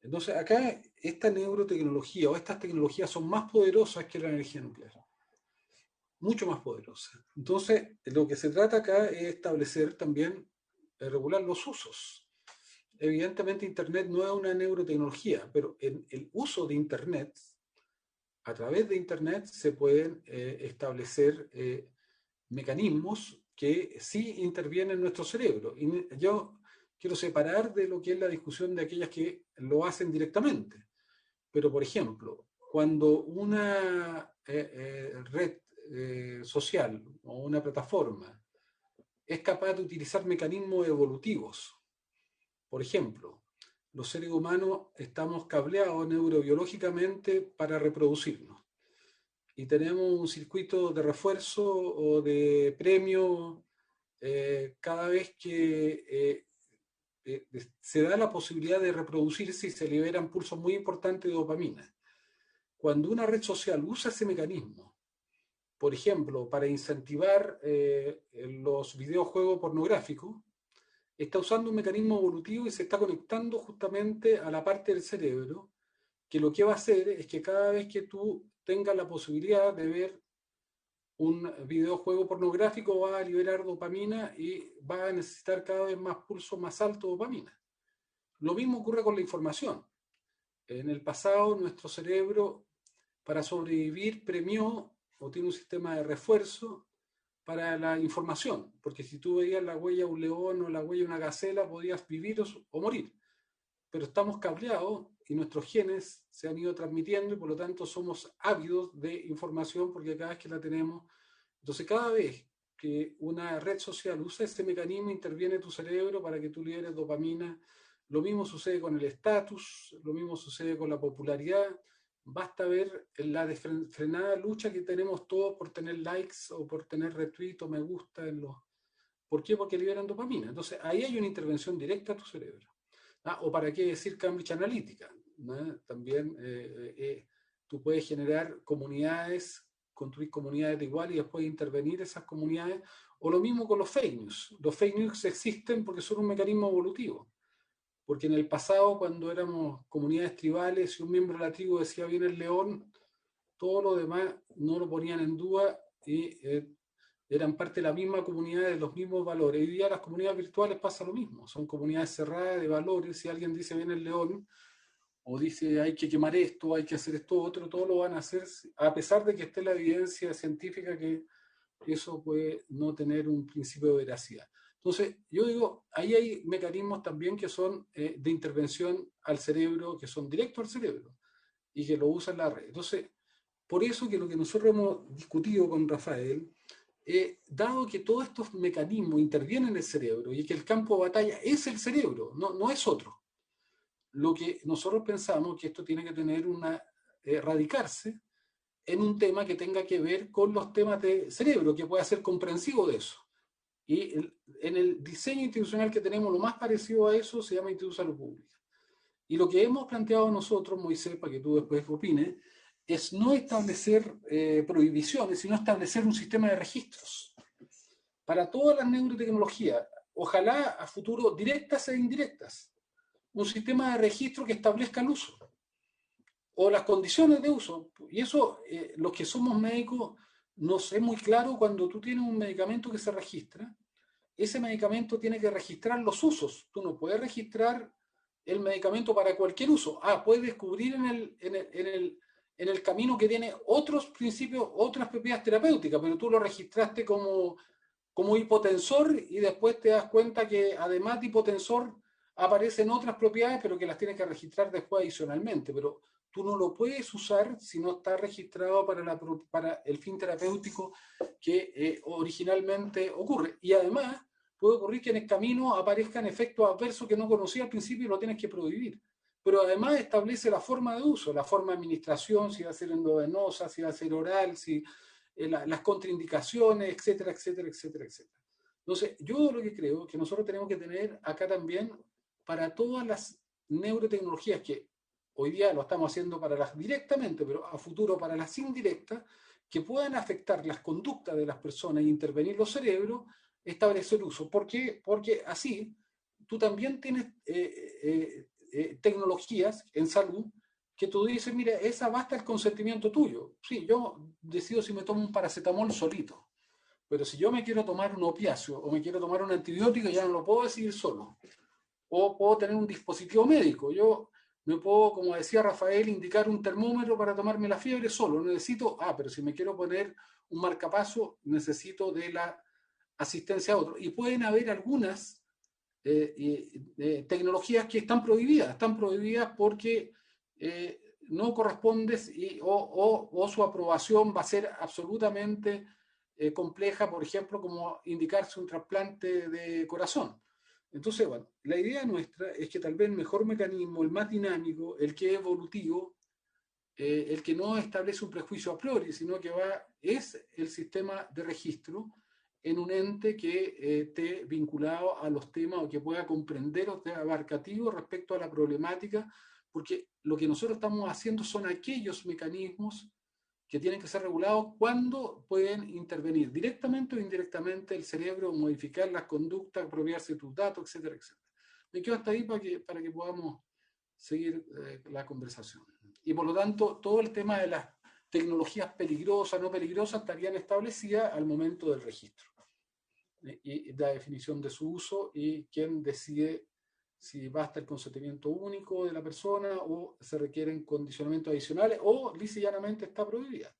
entonces acá esta neurotecnología o estas tecnologías son más poderosas que la energía nuclear, mucho más poderosas. Entonces, lo que se trata acá es establecer también, regular los usos. Evidentemente Internet no es una neurotecnología, pero en el uso de Internet, a través de Internet se pueden establecer mecanismos que sí intervienen en nuestro cerebro. Y yo quiero separar de lo que es la discusión de aquellas que lo hacen directamente. Pero, por ejemplo, cuando una red social o una plataforma es capaz de utilizar mecanismos evolutivos, por ejemplo, los seres humanos estamos cableados neurobiológicamente para reproducirnos y tenemos un circuito de refuerzo o de premio cada vez que se da la posibilidad de reproducirse y se liberan pulsos muy importantes de dopamina. Cuando una red social usa ese mecanismo, por ejemplo, para incentivar los videojuegos pornográficos, está usando un mecanismo evolutivo y se está conectando justamente a la parte del cerebro que lo que va a hacer es que cada vez que tú tengas la posibilidad de ver un videojuego pornográfico va a liberar dopamina y va a necesitar cada vez más pulso más alto de dopamina. Lo mismo ocurre con la información. En el pasado nuestro cerebro para sobrevivir premió o tiene un sistema de refuerzo para la información, porque si tú veías la huella de un león o la huella de una gacela podías vivir o morir, pero estamos cableados y nuestros genes se han ido transmitiendo y por lo tanto somos ávidos de información porque cada vez que la tenemos, entonces cada vez que una red social usa ese mecanismo, interviene tu cerebro para que tú liberes dopamina. Lo mismo sucede con el estatus, lo mismo sucede con la popularidad. Basta ver la desfrenada lucha que tenemos todos por tener likes o por tener retweet o me gusta en los... ¿Por qué? Porque liberan dopamina. Entonces, ahí hay una intervención directa a tu cerebro. O para qué decir Cambridge Analytica, ¿no? También tú puedes generar comunidades, construir comunidades de igual y después intervenir esas comunidades. O lo mismo con los fake news. Los fake news existen porque son un mecanismo evolutivo. Porque en el pasado, cuando éramos comunidades tribales y un miembro de la tribu decía viene el león, todo lo demás no lo ponían en duda y eran parte de la misma comunidad, de los mismos valores. Hoy día las comunidades virtuales pasa lo mismo, son comunidades cerradas de valores. Si alguien dice viene el león o dice hay que quemar esto, hay que hacer esto otro, todo lo van a hacer a pesar de que esté la evidencia científica que eso puede no tener un principio de veracidad. Entonces, yo digo, ahí hay mecanismos también que son de intervención al cerebro, que son directos al cerebro y que lo usan la red. Entonces, por eso que lo que nosotros hemos discutido con Rafael, dado que todos estos mecanismos intervienen en el cerebro y que el campo de batalla es el cerebro, no es otro, lo que nosotros pensamos que esto tiene que tener radicarse en un tema que tenga que ver con los temas de cerebro, que pueda ser comprensivo de eso. Y en el diseño institucional que tenemos, lo más parecido a eso se llama Instituto de Salud Pública. Y lo que hemos planteado nosotros, Moisés, para que tú después opines, es no establecer prohibiciones, sino establecer un sistema de registros para todas las neurotecnologías, ojalá a futuro directas e indirectas. Un sistema de registro que establezca el uso o las condiciones de uso. Y eso, los que somos médicos, nos es muy claro cuando tú tienes un medicamento que se registra, ese medicamento tiene que registrar los usos. Tú no puedes registrar el medicamento para cualquier uso. Puedes descubrir en el camino que tiene otros principios, otras propiedades terapéuticas, pero tú lo registraste como hipotensor y después te das cuenta que además de hipotensor aparecen otras propiedades, pero que las tienes que registrar después adicionalmente. Pero tú no lo puedes usar si no está registrado para el fin terapéutico que originalmente ocurre. Y además puede ocurrir que en el camino aparezcan efectos adversos que no conocía al principio y lo tienes que prohibir. Pero además establece la forma de uso, la forma de administración, si va a ser endovenosa, si va a ser oral, si las contraindicaciones, etcétera, etcétera, etcétera, etcétera. Entonces, yo lo que creo que nosotros tenemos que tener acá también para todas las neurotecnologías que hoy día lo estamos haciendo para las directamente, pero a futuro para las indirectas, que puedan afectar las conductas de las personas e intervenir los cerebros, establecer uso. ¿Por qué? Porque así tú también tienes tecnologías en salud que tú dices, mira, esa basta el consentimiento tuyo. Sí, yo decido si me tomo un paracetamol solito, pero si yo me quiero tomar un opiáceo o me quiero tomar un antibiótico, ya no lo puedo decidir solo. O puedo tener un dispositivo médico. Yo me puedo, como decía Rafael, indicar un termómetro para tomarme la fiebre solo. Necesito, pero si me quiero poner un marcapaso, necesito de la asistencia a otro. Y pueden haber algunas tecnologías que están prohibidas porque no correspondes o su aprobación va a ser absolutamente compleja, por ejemplo, como indicarse un trasplante de corazón. Entonces, bueno, la idea nuestra es que tal vez el mejor mecanismo, el más dinámico, el que es evolutivo, el que no establece un prejuicio a priori, sino que es el sistema de registro en un ente que esté vinculado a los temas o que pueda comprender o esté abarcativo respecto a la problemática, porque lo que nosotros estamos haciendo son aquellos mecanismos que tienen que ser regulados cuando pueden intervenir directamente o indirectamente el cerebro, modificar las conductas, apropiarse de tus datos, etcétera, etcétera. Me quedo hasta ahí para que podamos seguir la conversación. Y por lo tanto, todo el tema de las tecnologías peligrosas, no peligrosas, estarían establecidas al momento del registro y la definición de su uso y quién decide si basta el consentimiento único de la persona o se requieren condicionamientos adicionales o lisa y llanamente está prohibida.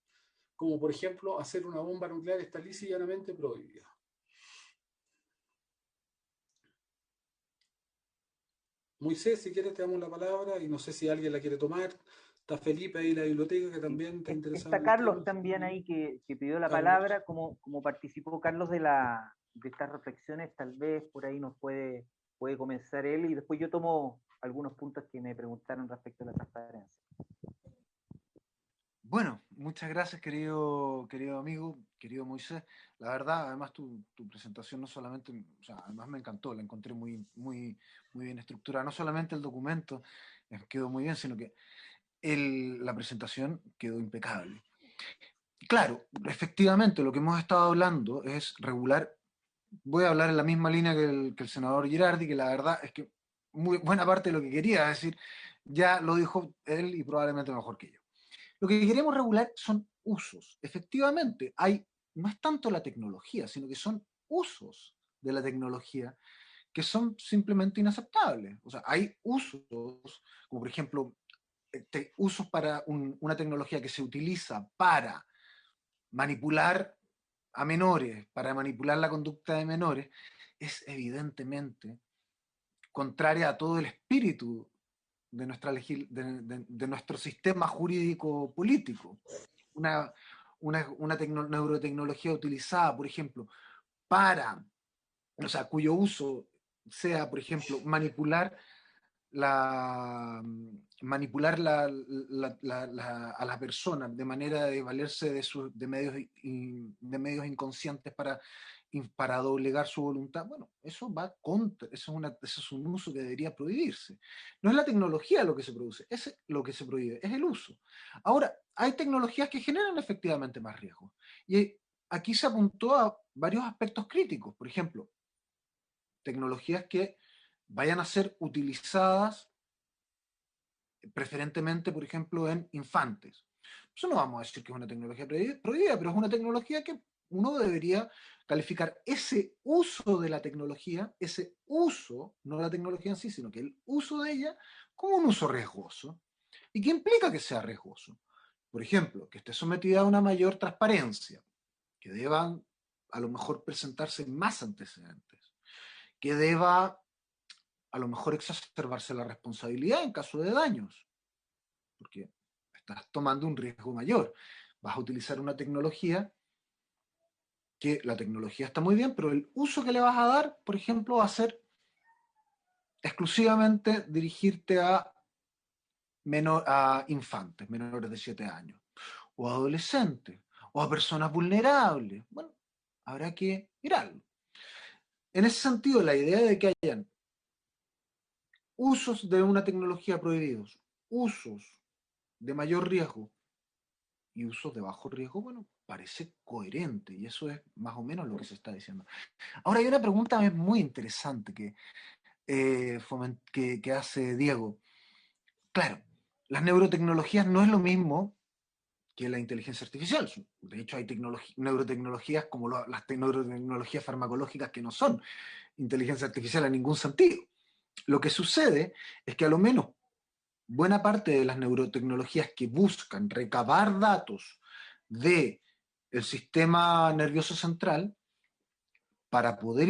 Como por ejemplo hacer una bomba nuclear está lisa y llanamente prohibida. Moisés, si quieres te damos la palabra y no sé si alguien la quiere tomar. Está Felipe ahí en la biblioteca que también está interesado. Está Carlos también ahí que pidió la palabra, como participó Carlos de estas reflexiones, tal vez por ahí nos puede comenzar él y después yo tomo algunos puntos que me preguntaron respecto a la transparencia. Bueno, muchas gracias, querido amigo, querido Moisés. La verdad, además tu presentación no solamente, o sea, además me encantó, la encontré muy bien estructurada. No solamente el documento quedó muy bien, sino que la presentación quedó impecable. Claro, efectivamente, lo que hemos estado hablando es regular. Voy a hablar en la misma línea que el senador Girardi, que la verdad es que muy buena parte de lo que quería decir ya lo dijo él y probablemente mejor que yo. Lo que queremos regular son usos. Efectivamente, no es tanto la tecnología, sino que son usos de la tecnología que son simplemente inaceptables. O sea, hay usos, como por ejemplo, usos para una tecnología que se utiliza para manipular a menores, para manipular la conducta de menores, es evidentemente contraria a todo el espíritu de, de nuestro sistema jurídico político. Una neurotecnología utilizada, por ejemplo, cuyo uso sea, por ejemplo, manipular a la persona de manera de valerse de medios inconscientes para doblegar su voluntad, bueno, eso va contra, eso es un uso que debería prohibirse. No es la tecnología lo que se produce, es lo que se prohíbe, es el uso. Ahora, hay tecnologías que generan efectivamente más riesgos. Y aquí se apuntó a varios aspectos críticos, por ejemplo, tecnologías que vayan a ser utilizadas preferentemente, por ejemplo, en infantes. Eso no vamos a decir que es una tecnología prohibida, pero es una tecnología que uno debería calificar ese uso de la tecnología, ese uso, no la tecnología en sí, sino que el uso de ella, como un uso riesgoso. ¿Y qué implica que sea riesgoso? Por ejemplo, que esté sometida a una mayor transparencia, que deban a lo mejor presentarse más antecedentes, que deba a lo mejor exacerbarse la responsabilidad en caso de daños, porque estás tomando un riesgo mayor. Vas a utilizar una tecnología que la tecnología está muy bien, pero el uso que le vas a dar, por ejemplo, va a ser exclusivamente dirigirte a infantes, menores de 7 años, o a adolescentes, o a personas vulnerables. Bueno, habrá que mirarlo. En ese sentido, la idea de que hayan usos de una tecnología prohibidos, usos de mayor riesgo y usos de bajo riesgo, bueno, parece coherente y eso es más o menos lo que se está diciendo. Ahora hay una pregunta muy interesante que hace Diego. Claro, las neurotecnologías no es lo mismo que la inteligencia artificial. De hecho, hay neurotecnologías como las neurotecnologías farmacológicas que no son inteligencia artificial en ningún sentido. Lo que sucede es que a lo menos buena parte de las neurotecnologías que buscan recabar datos del sistema nervioso central para poder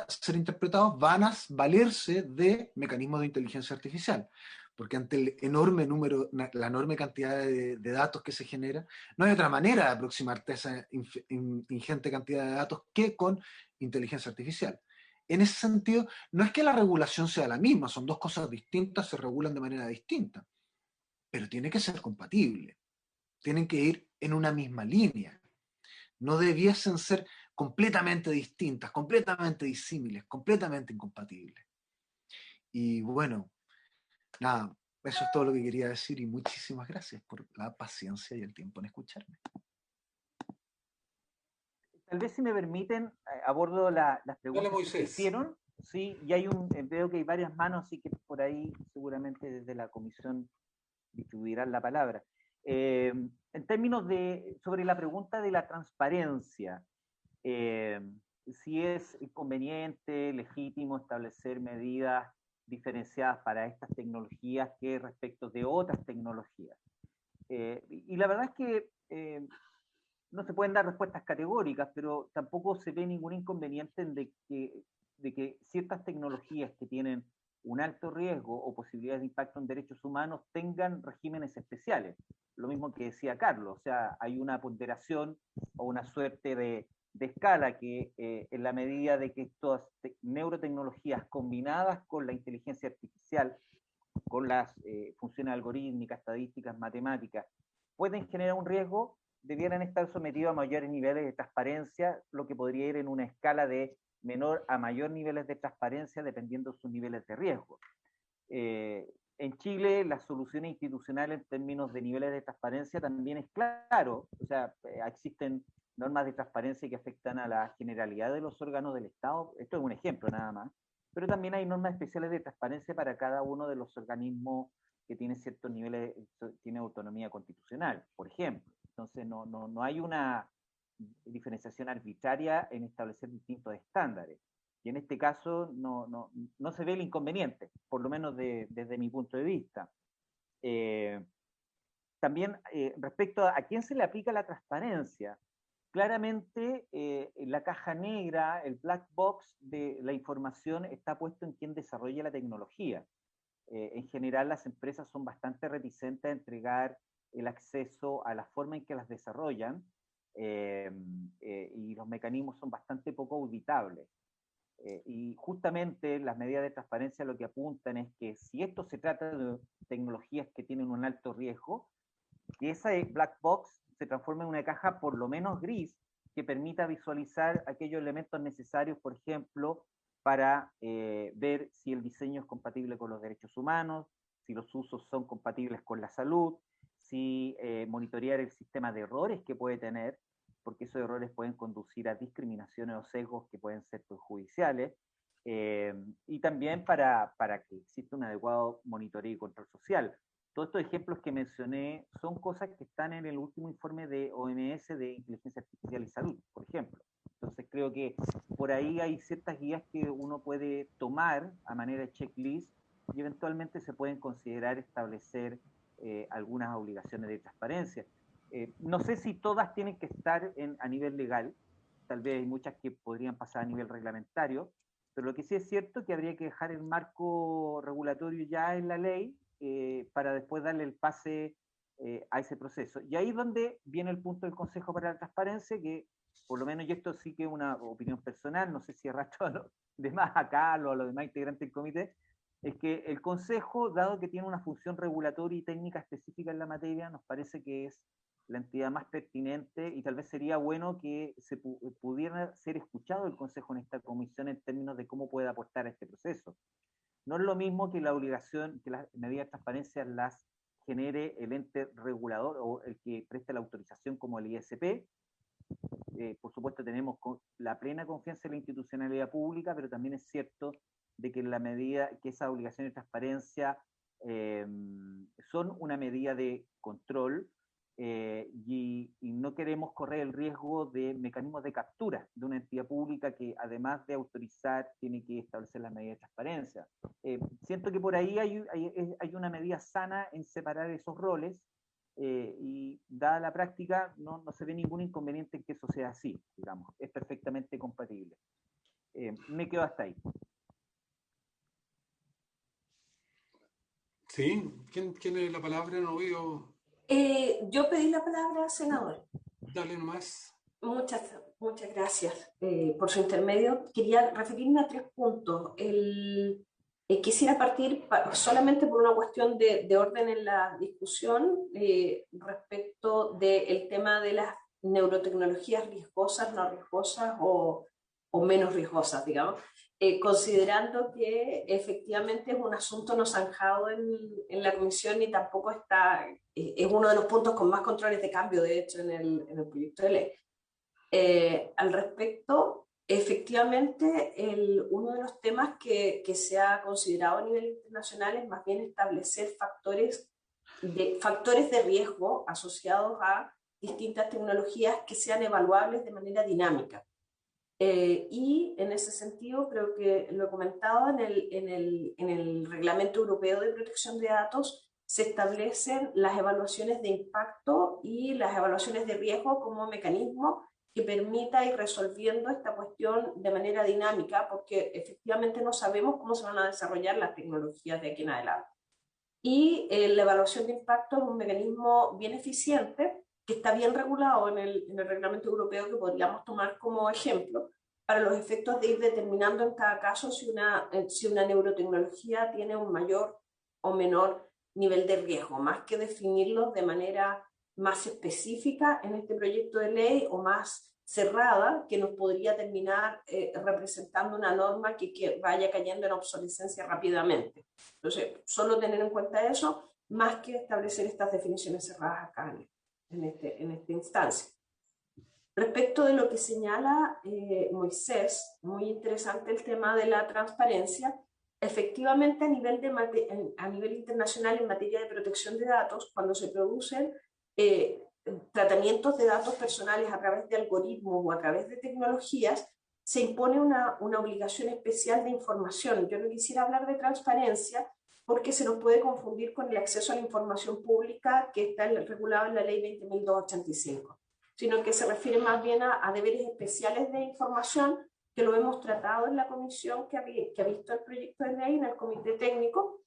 ser interpretados van a valerse de mecanismos de inteligencia artificial, porque ante el enorme número, la enorme cantidad de datos que se genera, no hay otra manera de aproximarte a esa ingente cantidad de datos que con inteligencia artificial. En ese sentido, no es que la regulación sea la misma, son dos cosas distintas, se regulan de manera distinta, pero tiene que ser compatible, tienen que ir en una misma línea. No debiesen ser completamente distintas, completamente disímiles, completamente incompatibles. Y bueno, nada, eso es todo lo que quería decir y muchísimas gracias por la paciencia y el tiempo en escucharme. Tal vez si me permiten, abordo las preguntas que se hicieron. Sí, y veo que hay varias manos, así que por ahí seguramente desde la comisión distribuirán la palabra. En términos sobre la pregunta de la transparencia, si es conveniente, legítimo establecer medidas diferenciadas para estas tecnologías que respecto de otras tecnologías. Y la verdad es que no se pueden dar respuestas categóricas, pero tampoco se ve ningún inconveniente en de que ciertas tecnologías que tienen un alto riesgo o posibilidades de impacto en derechos humanos tengan regímenes especiales. Lo mismo que decía Carlos, o sea, hay una ponderación o una suerte de escala que en la medida de que estas neurotecnologías combinadas con la inteligencia artificial, con las funciones algorítmicas, estadísticas, matemáticas, pueden generar un riesgo, debieran estar sometidos a mayores niveles de transparencia, lo que podría ir en una escala de menor a mayor niveles de transparencia dependiendo de sus niveles de riesgo. En Chile, las soluciones institucionales en términos de niveles de transparencia también es claro, o sea, existen normas de transparencia que afectan a la generalidad de los órganos del Estado, esto es un ejemplo nada más, pero también hay normas especiales de transparencia para cada uno de los organismos que tiene ciertos niveles, tiene autonomía constitucional, por ejemplo. Entonces no hay una diferenciación arbitraria en establecer distintos estándares. Y en este caso no se ve el inconveniente, por lo menos desde mi punto de vista. También respecto a quién se le aplica la transparencia, claramente la caja negra, el black box de la información está puesto en quien desarrolla la tecnología. En general las empresas son bastante reticentes a entregar el acceso a la forma en que las desarrollan y los mecanismos son bastante poco auditables. Y justamente las medidas de transparencia lo que apuntan es que si esto se trata de tecnologías que tienen un alto riesgo, que esa black box se transforme en una caja por lo menos gris que permita visualizar aquellos elementos necesarios, por ejemplo, para ver si el diseño es compatible con los derechos humanos, si los usos son compatibles con la salud, si monitorear el sistema de errores que puede tener, porque esos errores pueden conducir a discriminaciones o sesgos que pueden ser perjudiciales, y también para que exista un adecuado monitoreo y control social. Todos estos ejemplos que mencioné son cosas que están en el último informe de OMS de Inteligencia Artificial y Salud, por ejemplo. Entonces creo que por ahí hay ciertas guías que uno puede tomar a manera de checklist y eventualmente se pueden considerar establecer algunas obligaciones de transparencia. No sé si todas tienen que estar a nivel legal, tal vez hay muchas que podrían pasar a nivel reglamentario, pero lo que sí es cierto es que habría que dejar el marco regulatorio ya en la ley para después darle el pase a ese proceso. Y ahí es donde viene el punto del Consejo para la Transparencia, que por lo menos yo esto sí que es una opinión personal, no sé si arrastro a los demás acá o a los demás integrantes del comité, es que el Consejo, dado que tiene una función regulatoria y técnica específica en la materia, nos parece que es la entidad más pertinente y tal vez sería bueno que se pudiera ser escuchado el Consejo en esta comisión en términos de cómo puede aportar a este proceso. No es lo mismo que la obligación, que las medidas de transparencia las genere el ente regulador o el que preste la autorización como el ISP. Por supuesto tenemos la plena confianza en la institucionalidad pública, pero también es cierto de que en la medida que esas obligaciones de transparencia son una medida de control, y no queremos correr el riesgo de mecanismos de captura de una entidad pública que además de autorizar tiene que establecer las medidas de transparencia. Siento que por ahí hay una medida sana en separar esos roles y dada la práctica no se ve ningún inconveniente en que eso sea así, digamos, es perfectamente compatible. Me quedo hasta ahí. Sí, ¿quién tiene la palabra? No veo. Yo pedí la palabra, senador. Dale nomás. Muchas gracias por su intermedio. Quería referirme a 3 puntos. Quisiera partir solamente por una cuestión de orden en la discusión respecto del tema de las neurotecnologías riesgosas, no riesgosas o menos riesgosas, digamos. Considerando que efectivamente es un asunto no zanjado en la comisión y tampoco está, es uno de los puntos con más controles de cambio, de hecho, en el proyecto de ley. Al respecto, efectivamente, uno de los temas que se ha considerado a nivel internacional es más bien establecer factores de riesgo asociados a distintas tecnologías que sean evaluables de manera dinámica. Y en ese sentido, creo que lo he comentado, en el Reglamento Europeo de Protección de Datos se establecen las evaluaciones de impacto y las evaluaciones de riesgo como mecanismo que permita ir resolviendo esta cuestión de manera dinámica, porque efectivamente no sabemos cómo se van a desarrollar las tecnologías de aquí en adelante. Y la evaluación de impacto es un mecanismo bien eficiente, que está bien regulado en el reglamento europeo, que podríamos tomar como ejemplo para los efectos de ir determinando en cada caso si una neurotecnología tiene un mayor o menor nivel de riesgo, más que definirlos de manera más específica en este proyecto de ley o más cerrada, que nos podría terminar representando una norma que vaya cayendo en obsolescencia rápidamente. Entonces, solo tener en cuenta eso, más que establecer estas definiciones cerradas acá en esta instancia. Respecto de lo que señala Moisés, muy interesante el tema de la transparencia. Efectivamente, a nivel internacional en materia de protección de datos, cuando se producen tratamientos de datos personales a través de algoritmos o a través de tecnologías, se impone una obligación especial de información. Yo no quisiera hablar de transparencia porque se nos puede confundir con el acceso a la información pública que está regulado en la ley 20.285, sino que se refiere más bien a deberes especiales de información, que lo hemos tratado en la comisión que ha visto el proyecto de ley, en el comité técnico,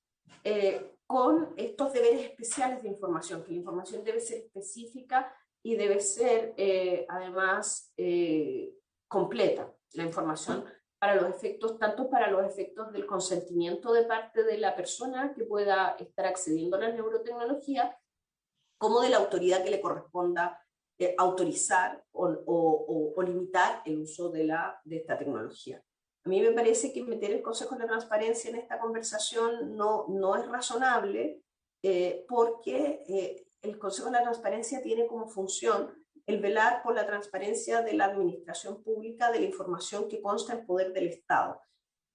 con estos deberes especiales de información, que la información debe ser específica y debe ser además completa, la información para los efectos, tanto para los efectos del consentimiento de parte de la persona que pueda estar accediendo a la neurotecnología, como de la autoridad que le corresponda autorizar o limitar el uso de esta tecnología. A mí me parece que meter el Consejo de la Transparencia en esta conversación no es razonable, porque el Consejo de la Transparencia tiene como función el velar por la transparencia de la administración pública de la información que consta en poder del Estado.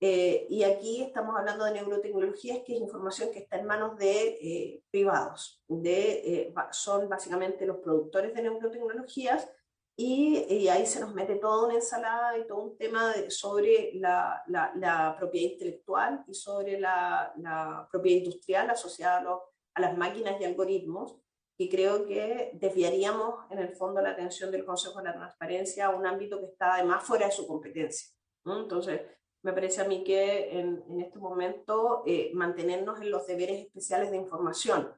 Y aquí estamos hablando de neurotecnologías, que es información que está en manos de privados. Son básicamente los productores de neurotecnologías, y ahí se nos mete toda una ensalada y todo un tema sobre la propiedad intelectual y sobre la propiedad industrial asociada a las máquinas y algoritmos, y creo que desviaríamos en el fondo la atención del Consejo de la Transparencia a un ámbito que está además fuera de su competencia, ¿no? Entonces, me parece a mí que en este momento mantenernos en los deberes especiales de información,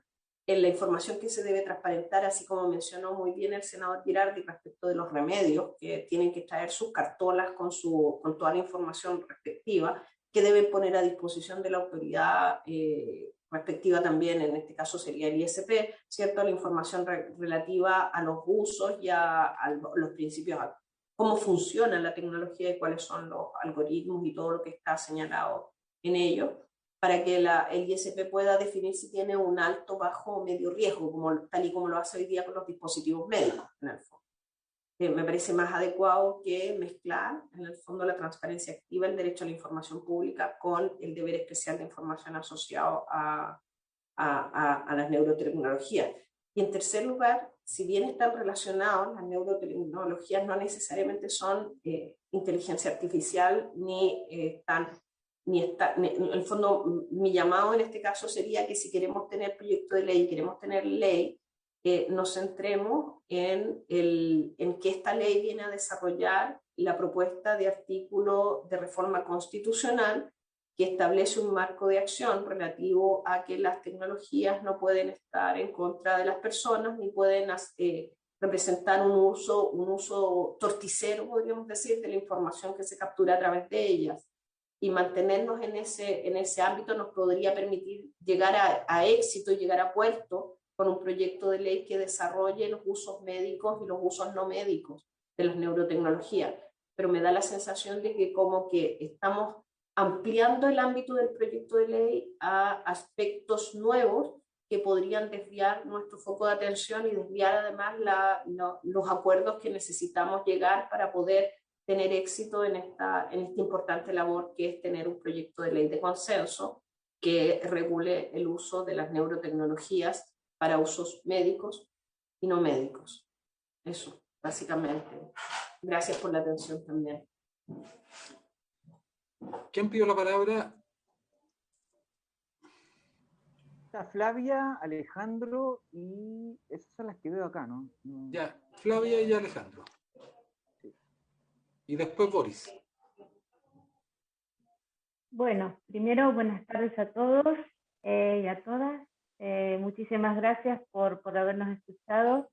en la información que se debe transparentar, así como mencionó muy bien el senador Girardi respecto de los remedios, que tienen que traer sus cartolas con toda la información respectiva, que deben poner a disposición de la autoridad respectiva también, en este caso sería el ISP, ¿cierto? La información relativa a los usos y a los principios, cómo funciona la tecnología y cuáles son los algoritmos y todo lo que está señalado en ello, para que el ISP pueda definir si tiene un alto, bajo o medio riesgo, tal y como lo hace hoy día con los dispositivos médicos, en el fondo. Me parece más adecuado que mezclar, en el fondo, la transparencia activa, el derecho a la información pública, con el deber especial de información asociado a las neurotecnologías. Y en tercer lugar, si bien están relacionados, las neurotecnologías no necesariamente son inteligencia artificial, en el fondo, mi llamado en este caso sería que si queremos tener proyecto de ley, queremos tener ley, nos centremos en que esta ley viene a desarrollar la propuesta de artículo de reforma constitucional que establece un marco de acción relativo a que las tecnologías no pueden estar en contra de las personas, ni pueden representar un uso torticero, podríamos decir, de la información que se captura a través de ellas. Y mantenernos en ese ámbito nos podría permitir llegar a éxito y llegar a puerto con un proyecto de ley que desarrolle los usos médicos y los usos no médicos de las neurotecnologías. Pero me da la sensación de que como que estamos ampliando el ámbito del proyecto de ley a aspectos nuevos que podrían desviar nuestro foco de atención y desviar además los acuerdos que necesitamos llegar para poder tener éxito en esta importante labor que es tener un proyecto de ley de consenso que regule el uso de las neurotecnologías para usos médicos y no médicos. Eso, básicamente. Gracias por la atención también. ¿Quién pidió la palabra? Está Flavia, Alejandro, y esas son las que veo acá, ¿no? Ya, Flavia y Alejandro. Y después Boris. Bueno, primero buenas tardes a todos y a todas. Muchísimas gracias por habernos escuchado.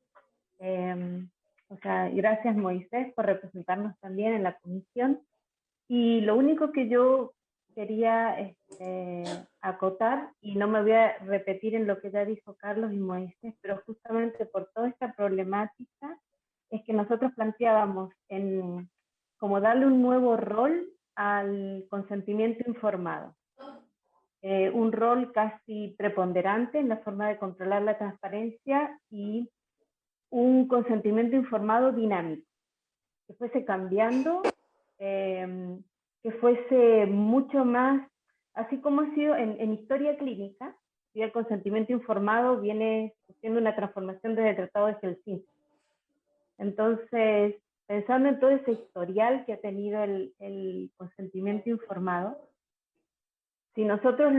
Y gracias Moisés por representarnos también en la comisión. Y lo único que yo quería acotar, y no me voy a repetir en lo que ya dijo Carlos y Moisés, pero justamente por toda esta problemática, es que nosotros planteábamos como darle un nuevo rol al consentimiento informado. Un rol casi preponderante en la forma de controlar la transparencia y un consentimiento informado dinámico, que fuese cambiando, que fuese mucho más, así como ha sido en historia clínica, y el consentimiento informado viene siendo una transformación desde el Tratado de Helsinki. Entonces, pensando en todo ese historial que ha tenido el consentimiento informado, si nosotros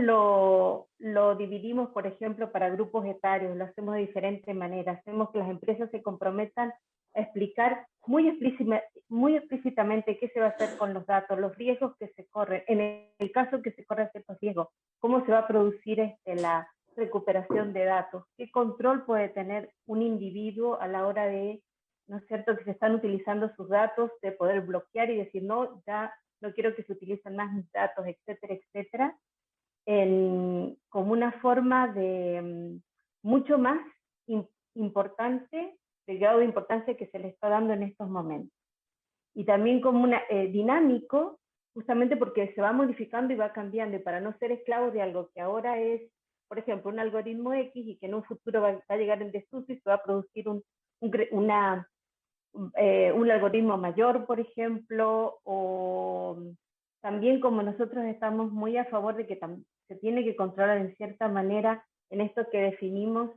lo dividimos, por ejemplo, para grupos etarios, lo hacemos de diferentes maneras, hacemos que las empresas se comprometan a explicar muy explícitamente qué se va a hacer con los datos, los riesgos que se corren, en el caso que se corren ciertos riesgos, cómo se va a producir la recuperación de datos, qué control puede tener un individuo a la hora de, ¿no es cierto?, que se están utilizando sus datos, de poder bloquear y decir, no, ya no quiero que se utilicen más mis datos, etcétera, etcétera, como una forma de mucho más importante, del grado de importancia que se le está dando en estos momentos. Y también como dinámico, justamente porque se va modificando y va cambiando, y para no ser esclavos de algo que ahora es, por ejemplo, un algoritmo X y que en un futuro va a llegar en desuso y se va a producir un algoritmo mayor, por ejemplo, o también como nosotros estamos muy a favor de que se tiene que controlar en cierta manera en esto que definimos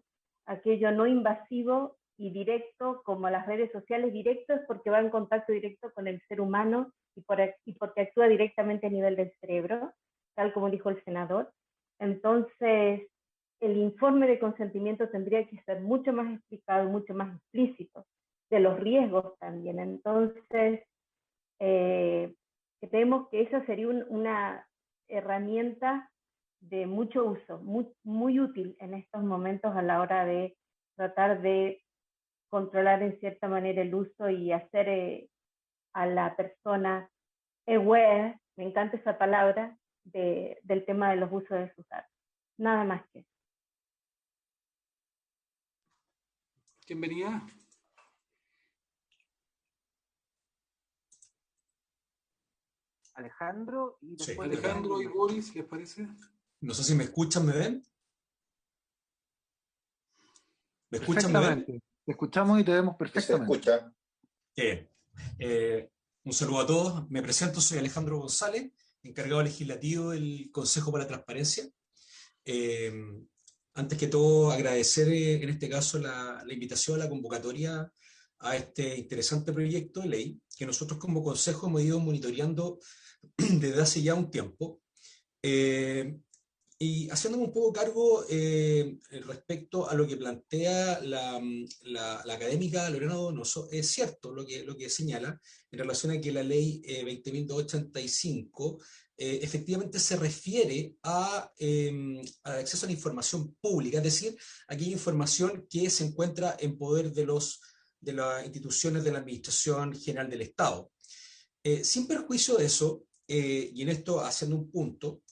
aquello no invasivo y directo, como las redes sociales. Directo es porque va en contacto directo con el ser humano y porque actúa directamente a nivel del cerebro, tal como dijo el senador. Entonces, el informe de consentimiento tendría que ser mucho más explicado, mucho más explícito, de los riesgos también. Entonces, creemos que esa sería una herramienta de mucho uso, muy útil en estos momentos a la hora de tratar de controlar en cierta manera el uso y hacer a la persona aware, me encanta esa palabra, del tema de los usos de sus datos. Nada más que eso. ¿Quién venía? Alejandro y después Sí, Alejandro y Boris, ¿les parece? No sé si me escuchan, ¿me ven? ¿Me escuchan, me ven? Perfectamente. Te escuchamos y te vemos Que se perfectamente. escucha. Bien. Un saludo a todos. Me presento, soy Alejandro González, encargado legislativo del Consejo para la Transparencia. Antes que todo, agradecer en este caso la invitación, la convocatoria a este interesante proyecto de ley que nosotros como Consejo hemos ido monitoreando desde hace ya un tiempo. Y haciéndome un poco cargo respecto a lo que plantea la académica Lorena Donoso, es cierto lo que señala en relación a que la ley 20.285 efectivamente se refiere al acceso a la información pública, es decir, aquella información que se encuentra en poder de las instituciones de la Administración General del Estado. Sin perjuicio de eso, y en esto haciendo un punto,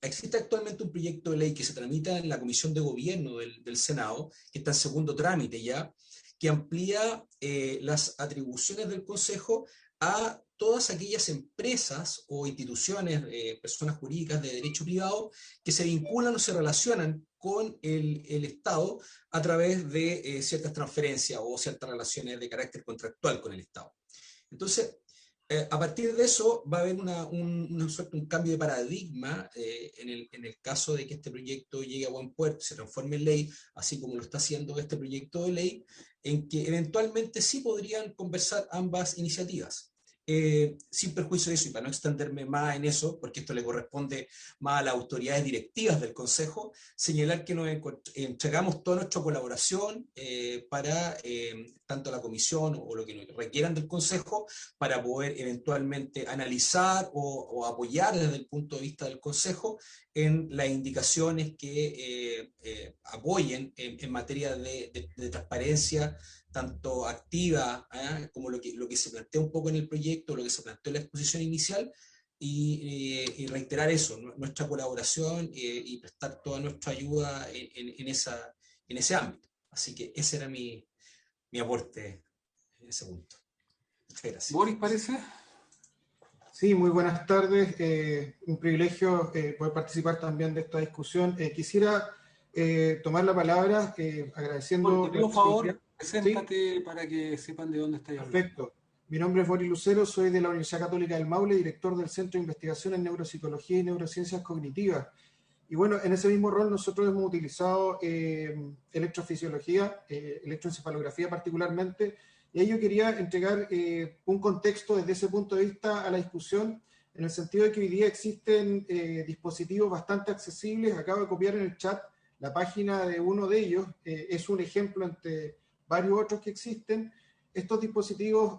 existe actualmente un proyecto de ley que se tramita en la Comisión de Gobierno del Senado, que está en segundo trámite ya, que amplía las atribuciones del Consejo a todas aquellas empresas o instituciones, personas jurídicas de derecho privado, que se vinculan o se relacionan con el Estado a través de ciertas transferencias o ciertas relaciones de carácter contractual con el Estado. Entonces, a partir de eso va a haber un cambio de paradigma en el caso de que este proyecto llegue a buen puerto, se transforme en ley, así como lo está haciendo este proyecto de ley, en que eventualmente sí podrían conversar ambas iniciativas. sin perjuicio de eso, y para no extenderme más en eso, porque esto le corresponde más a las autoridades directivas del Consejo, señalar que nos entregamos toda nuestra colaboración para tanto la comisión o lo que nos requieran del Consejo para poder eventualmente analizar o apoyar desde el punto de vista del Consejo en las indicaciones que apoyen en materia de transparencia, tanto activa como lo que se plantea un poco en el proyecto, lo que se planteó en la exposición inicial, y reiterar eso, nuestra colaboración y prestar toda nuestra ayuda en ese ámbito. Así que ese era mi aporte en ese punto. Muchas gracias. Boris, parece. Sí, muy buenas tardes. Un privilegio poder participar también de esta discusión. Quisiera tomar la palabra agradeciendo... Bueno, te pido favor, preséntate ¿Sí? para que sepan de dónde estáis hablando. Perfecto. Mi nombre es Boris Lucero, soy de la Universidad Católica del Maule, director del Centro de Investigación en Neuropsicología y Neurociencias Cognitivas. Y bueno, en ese mismo rol nosotros hemos utilizado electrofisiología, electroencefalografía particularmente, y ahí yo quería entregar un contexto desde ese punto de vista a la discusión, en el sentido de que hoy día existen dispositivos bastante accesibles. Acabo de copiar en el chat la página de uno de ellos, es un ejemplo entre varios otros que existen. Estos dispositivos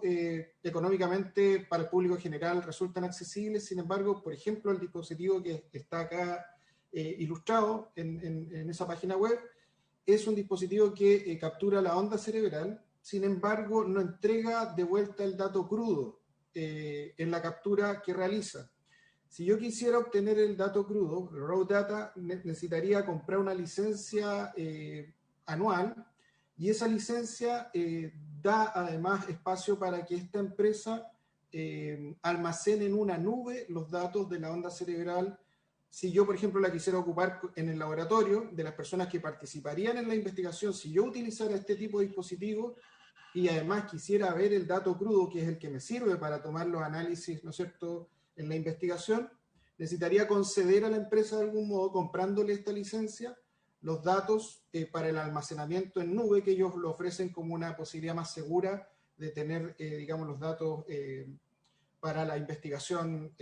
económicamente para el público general resultan accesibles, sin embargo, por ejemplo, el dispositivo que está acá ilustrado en esa página web es un dispositivo que captura la onda cerebral, sin embargo no entrega de vuelta el dato crudo en la captura que realiza. Si yo quisiera obtener el dato crudo, el raw data, necesitaría comprar una licencia anual, y esa licencia da además espacio para que esta empresa almacene en una nube los datos de la onda cerebral. Si yo, por ejemplo, la quisiera ocupar en el laboratorio de las personas que participarían en la investigación, si yo utilizara este tipo de dispositivo y además quisiera ver el dato crudo, que es el que me sirve para tomar los análisis, ¿no es cierto?, en la investigación, necesitaría conceder a la empresa de algún modo, comprándole esta licencia, los datos para el almacenamiento en nube, que ellos lo ofrecen como una posibilidad más segura de tener, digamos, los datos para la investigación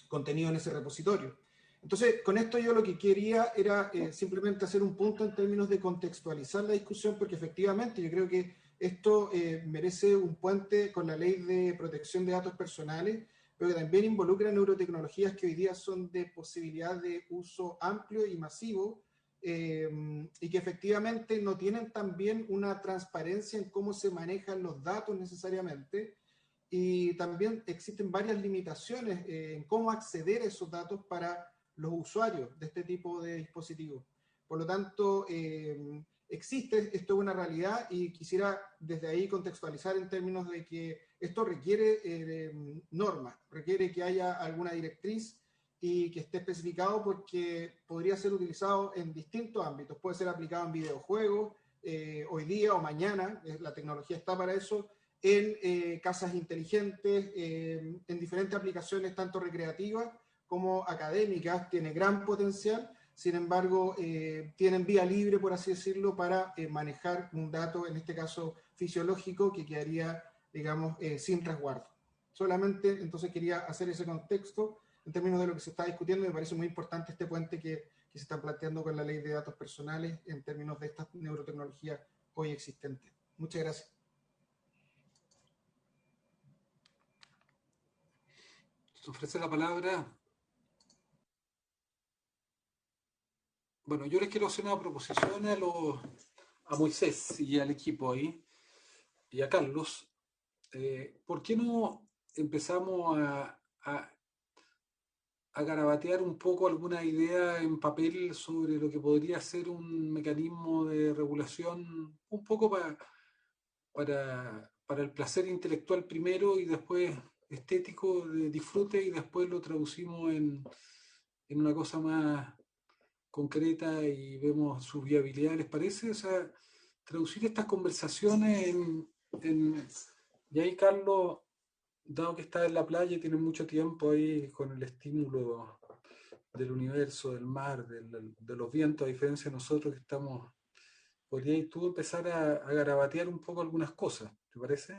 contenido en ese repositorio. Entonces, con esto yo lo que quería era simplemente hacer un punto en términos de contextualizar la discusión, porque efectivamente yo creo que esto merece un puente con la ley de protección de datos personales, pero que también involucra neurotecnologías que hoy día son de posibilidad de uso amplio y masivo, y que efectivamente no tienen también una transparencia en cómo se manejan los datos necesariamente, y también existen varias limitaciones en cómo acceder a esos datos para los usuarios de este tipo de dispositivos. Por lo tanto, existe esto, una realidad, y quisiera desde ahí contextualizar en términos de que esto requiere normas, requiere que haya alguna directriz y que esté especificado, porque podría ser utilizado en distintos ámbitos. Puede ser aplicado en videojuegos hoy día o mañana, la tecnología está para eso, en casas inteligentes, en diferentes aplicaciones, tanto recreativas como académicas, tiene gran potencial. Sin embargo, tienen vía libre, por así decirlo, para manejar un dato, en este caso fisiológico, que quedaría, digamos, sin resguardo. Solamente, entonces, quería hacer ese contexto en términos de lo que se está discutiendo. Me parece muy importante este puente que se está planteando con la ley de datos personales en términos de estas neurotecnologías hoy existentes. Muchas gracias. Se ofrece la palabra. Bueno, yo les quiero hacer una proposición a Moisés y al equipo ahí, y a Carlos. ¿Por qué no empezamos a garabatear un poco alguna idea en papel sobre lo que podría ser un mecanismo de regulación, un poco para el placer intelectual primero y después estético de disfrute, y después lo traducimos en una cosa más concreta y vemos su viabilidad, ¿les parece? O sea, traducir estas conversaciones y ahí Carlos, dado que está en la playa y tiene mucho tiempo ahí con el estímulo del universo, del mar, de los vientos, a diferencia de nosotros que estamos, podrías tú empezar a garabatear un poco algunas cosas, ¿te parece?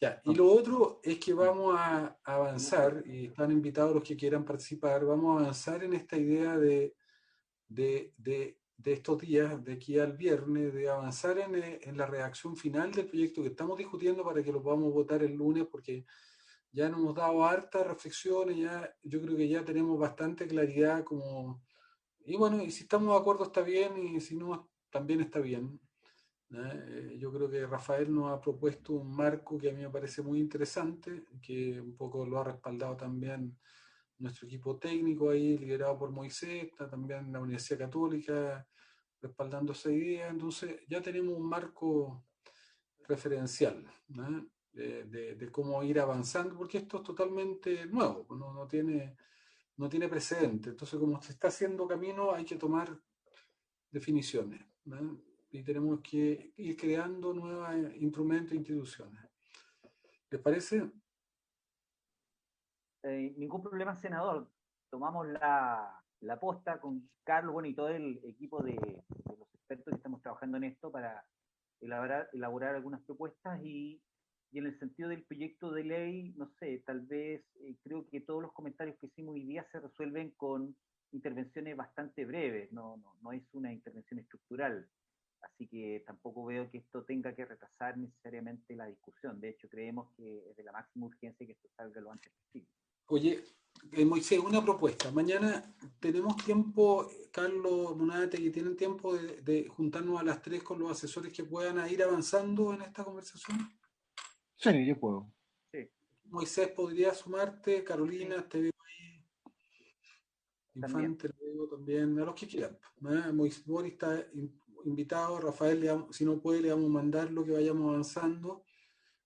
Ya, y lo otro es que vamos a avanzar, y están invitados los que quieran participar, vamos a avanzar en esta idea de estos días, de aquí al viernes, de avanzar en la redacción final del proyecto que estamos discutiendo para que lo podamos votar el lunes, porque ya nos hemos dado hartas reflexiones, ya, yo creo que ya tenemos bastante claridad como, y bueno, y si estamos de acuerdo está bien, y si no, también está bien. Yo creo que Rafael nos ha propuesto un marco que a mí me parece muy interesante, que un poco lo ha respaldado también nuestro equipo técnico ahí, liderado por Moisés, está también la Universidad Católica respaldando esa idea. Entonces ya tenemos un marco referencial, ¿no? de cómo ir avanzando, porque esto es totalmente nuevo, no tiene precedente. Entonces, como se está haciendo camino, hay que tomar definiciones, ¿no? Y tenemos que ir creando nuevos instrumentos e instituciones. ¿Les parece? Ningún problema, senador. Tomamos la posta con Carlos, bueno, y todo el equipo de los expertos que estamos trabajando en esto para elaborar algunas propuestas y en el sentido del proyecto de ley, no sé, tal vez creo que todos los comentarios que hicimos hoy día se resuelven con intervenciones bastante breves, no es una intervención estructural. Así que tampoco veo que esto tenga que retrasar necesariamente la discusión. De hecho, creemos que es de la máxima urgencia que esto salga lo antes posible. Oye, Moisés, una propuesta. Mañana tenemos tiempo, Carlos, Monate, que tienen tiempo de juntarnos a las 3 con los asesores que puedan ir avanzando en esta conversación. Sí, yo puedo. Sí. Moisés, ¿podría sumarte? Carolina, sí. Te veo ahí. Infante, te veo también. A los que quieran. Moisés Boris está invitado. Rafael, si no puede, le vamos a mandar lo que vayamos avanzando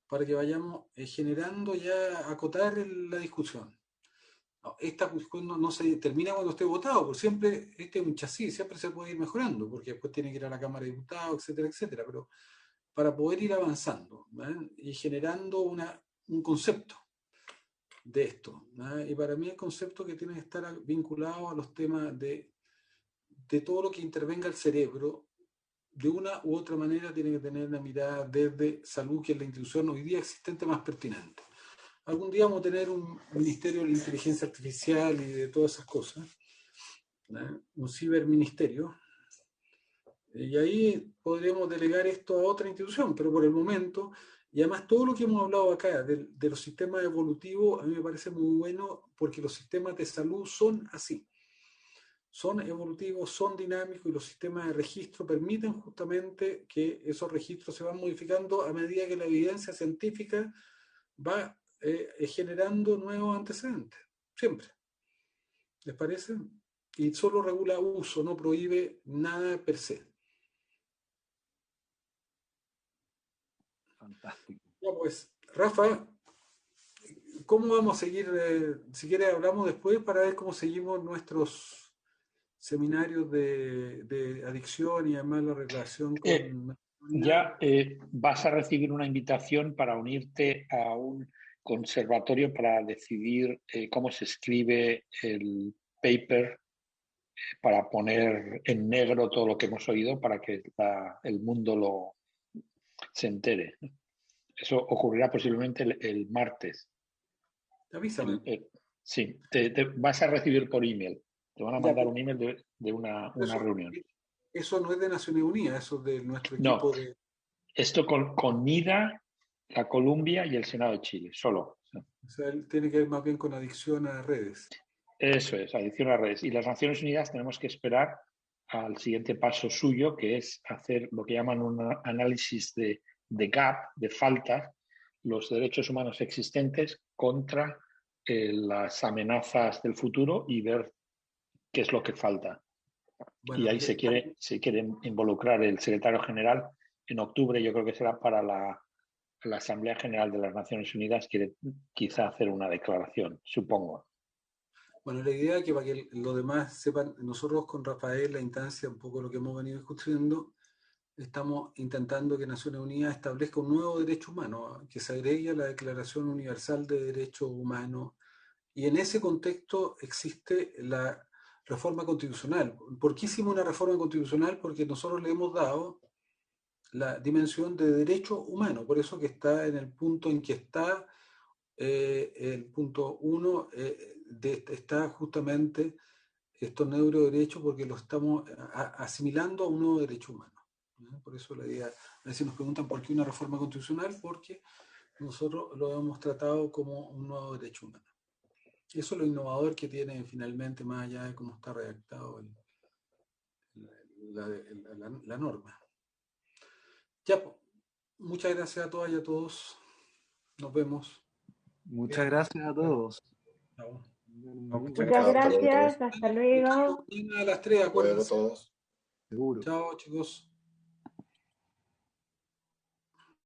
para que vayamos generando ya, acotar la discusión. Esta discusión no se termina cuando esté votado, por siempre este es un chasis, siempre se puede ir mejorando, porque después tiene que ir a la Cámara de Diputados, etcétera, etcétera, pero para poder ir avanzando, ¿vale? Y generando un concepto de esto, ¿vale? Y para mí el concepto que tiene que estar vinculado a los temas de todo lo que intervenga el cerebro, de una u otra manera tiene que tener una mirada desde salud, que es la institución hoy día existente más pertinente. Algún día vamos a tener un ministerio de la inteligencia artificial y de todas esas cosas, ¿no? Un ciberministerio, y ahí podremos delegar esto a otra institución, pero por el momento, y además todo lo que hemos hablado acá de los sistemas evolutivos, a mí me parece muy bueno porque los sistemas de salud son así. Son evolutivos, son dinámicos y los sistemas de registro permiten justamente que esos registros se van modificando a medida que la evidencia científica va generando nuevos antecedentes, siempre. ¿Les parece? Y solo regula uso, no prohíbe nada per se. Fantástico. Ya pues, Rafa, ¿cómo vamos a seguir? Si quieres hablamos después para ver cómo seguimos nuestros seminarios de adicción y además la relación con... Ya vas a recibir una invitación para unirte a un conservatorio para decidir cómo se escribe el paper para poner en negro todo lo que hemos oído para que el mundo se entere. Eso ocurrirá posiblemente el martes. Avísame. Sí, te vas a recibir por email. Te van a mandar un email de una reunión. Eso no es de Naciones Unidas, eso es de nuestro equipo de... Esto con NIDA, la Columbia y el Senado de Chile, solo. O sea, tiene que ver más bien con adicción a redes. Eso es, adicción a redes. Y las Naciones Unidas tenemos que esperar al siguiente paso suyo, que es hacer lo que llaman un análisis de gap, de faltas, los derechos humanos existentes contra las amenazas del futuro y ver qué es lo que falta. Bueno, y ahí se quiere involucrar el secretario general. En octubre yo creo que será para la Asamblea General de las Naciones Unidas, quiere quizá hacer una declaración, supongo. Bueno, la idea es que para que los demás sepan, nosotros con Rafael, la instancia, un poco lo que hemos venido discutiendo, estamos intentando que Naciones Unidas establezca un nuevo derecho humano, que se agregue a la Declaración Universal de Derechos Humanos, y en ese contexto existe la reforma constitucional. ¿Por qué hicimos una reforma constitucional? Porque nosotros le hemos dado la dimensión de derecho humano, por eso que está en el punto en que está, el punto 1, está justamente estos neuroderechos, porque lo estamos asimilando a un nuevo derecho humano. Por eso la idea, a veces nos preguntan por qué una reforma constitucional, porque nosotros lo hemos tratado como un nuevo derecho humano. Eso es lo innovador que tiene finalmente, más allá de cómo está redactado la norma. Ya, muchas gracias a todas y a todos. Nos vemos. Muchas gracias a todos. Chao. Muchas Chao, hasta luego gracias, todos. hasta luego. Mañana a las 3, Hasta luego acuérdense. todos. Seguro. Chao, chicos.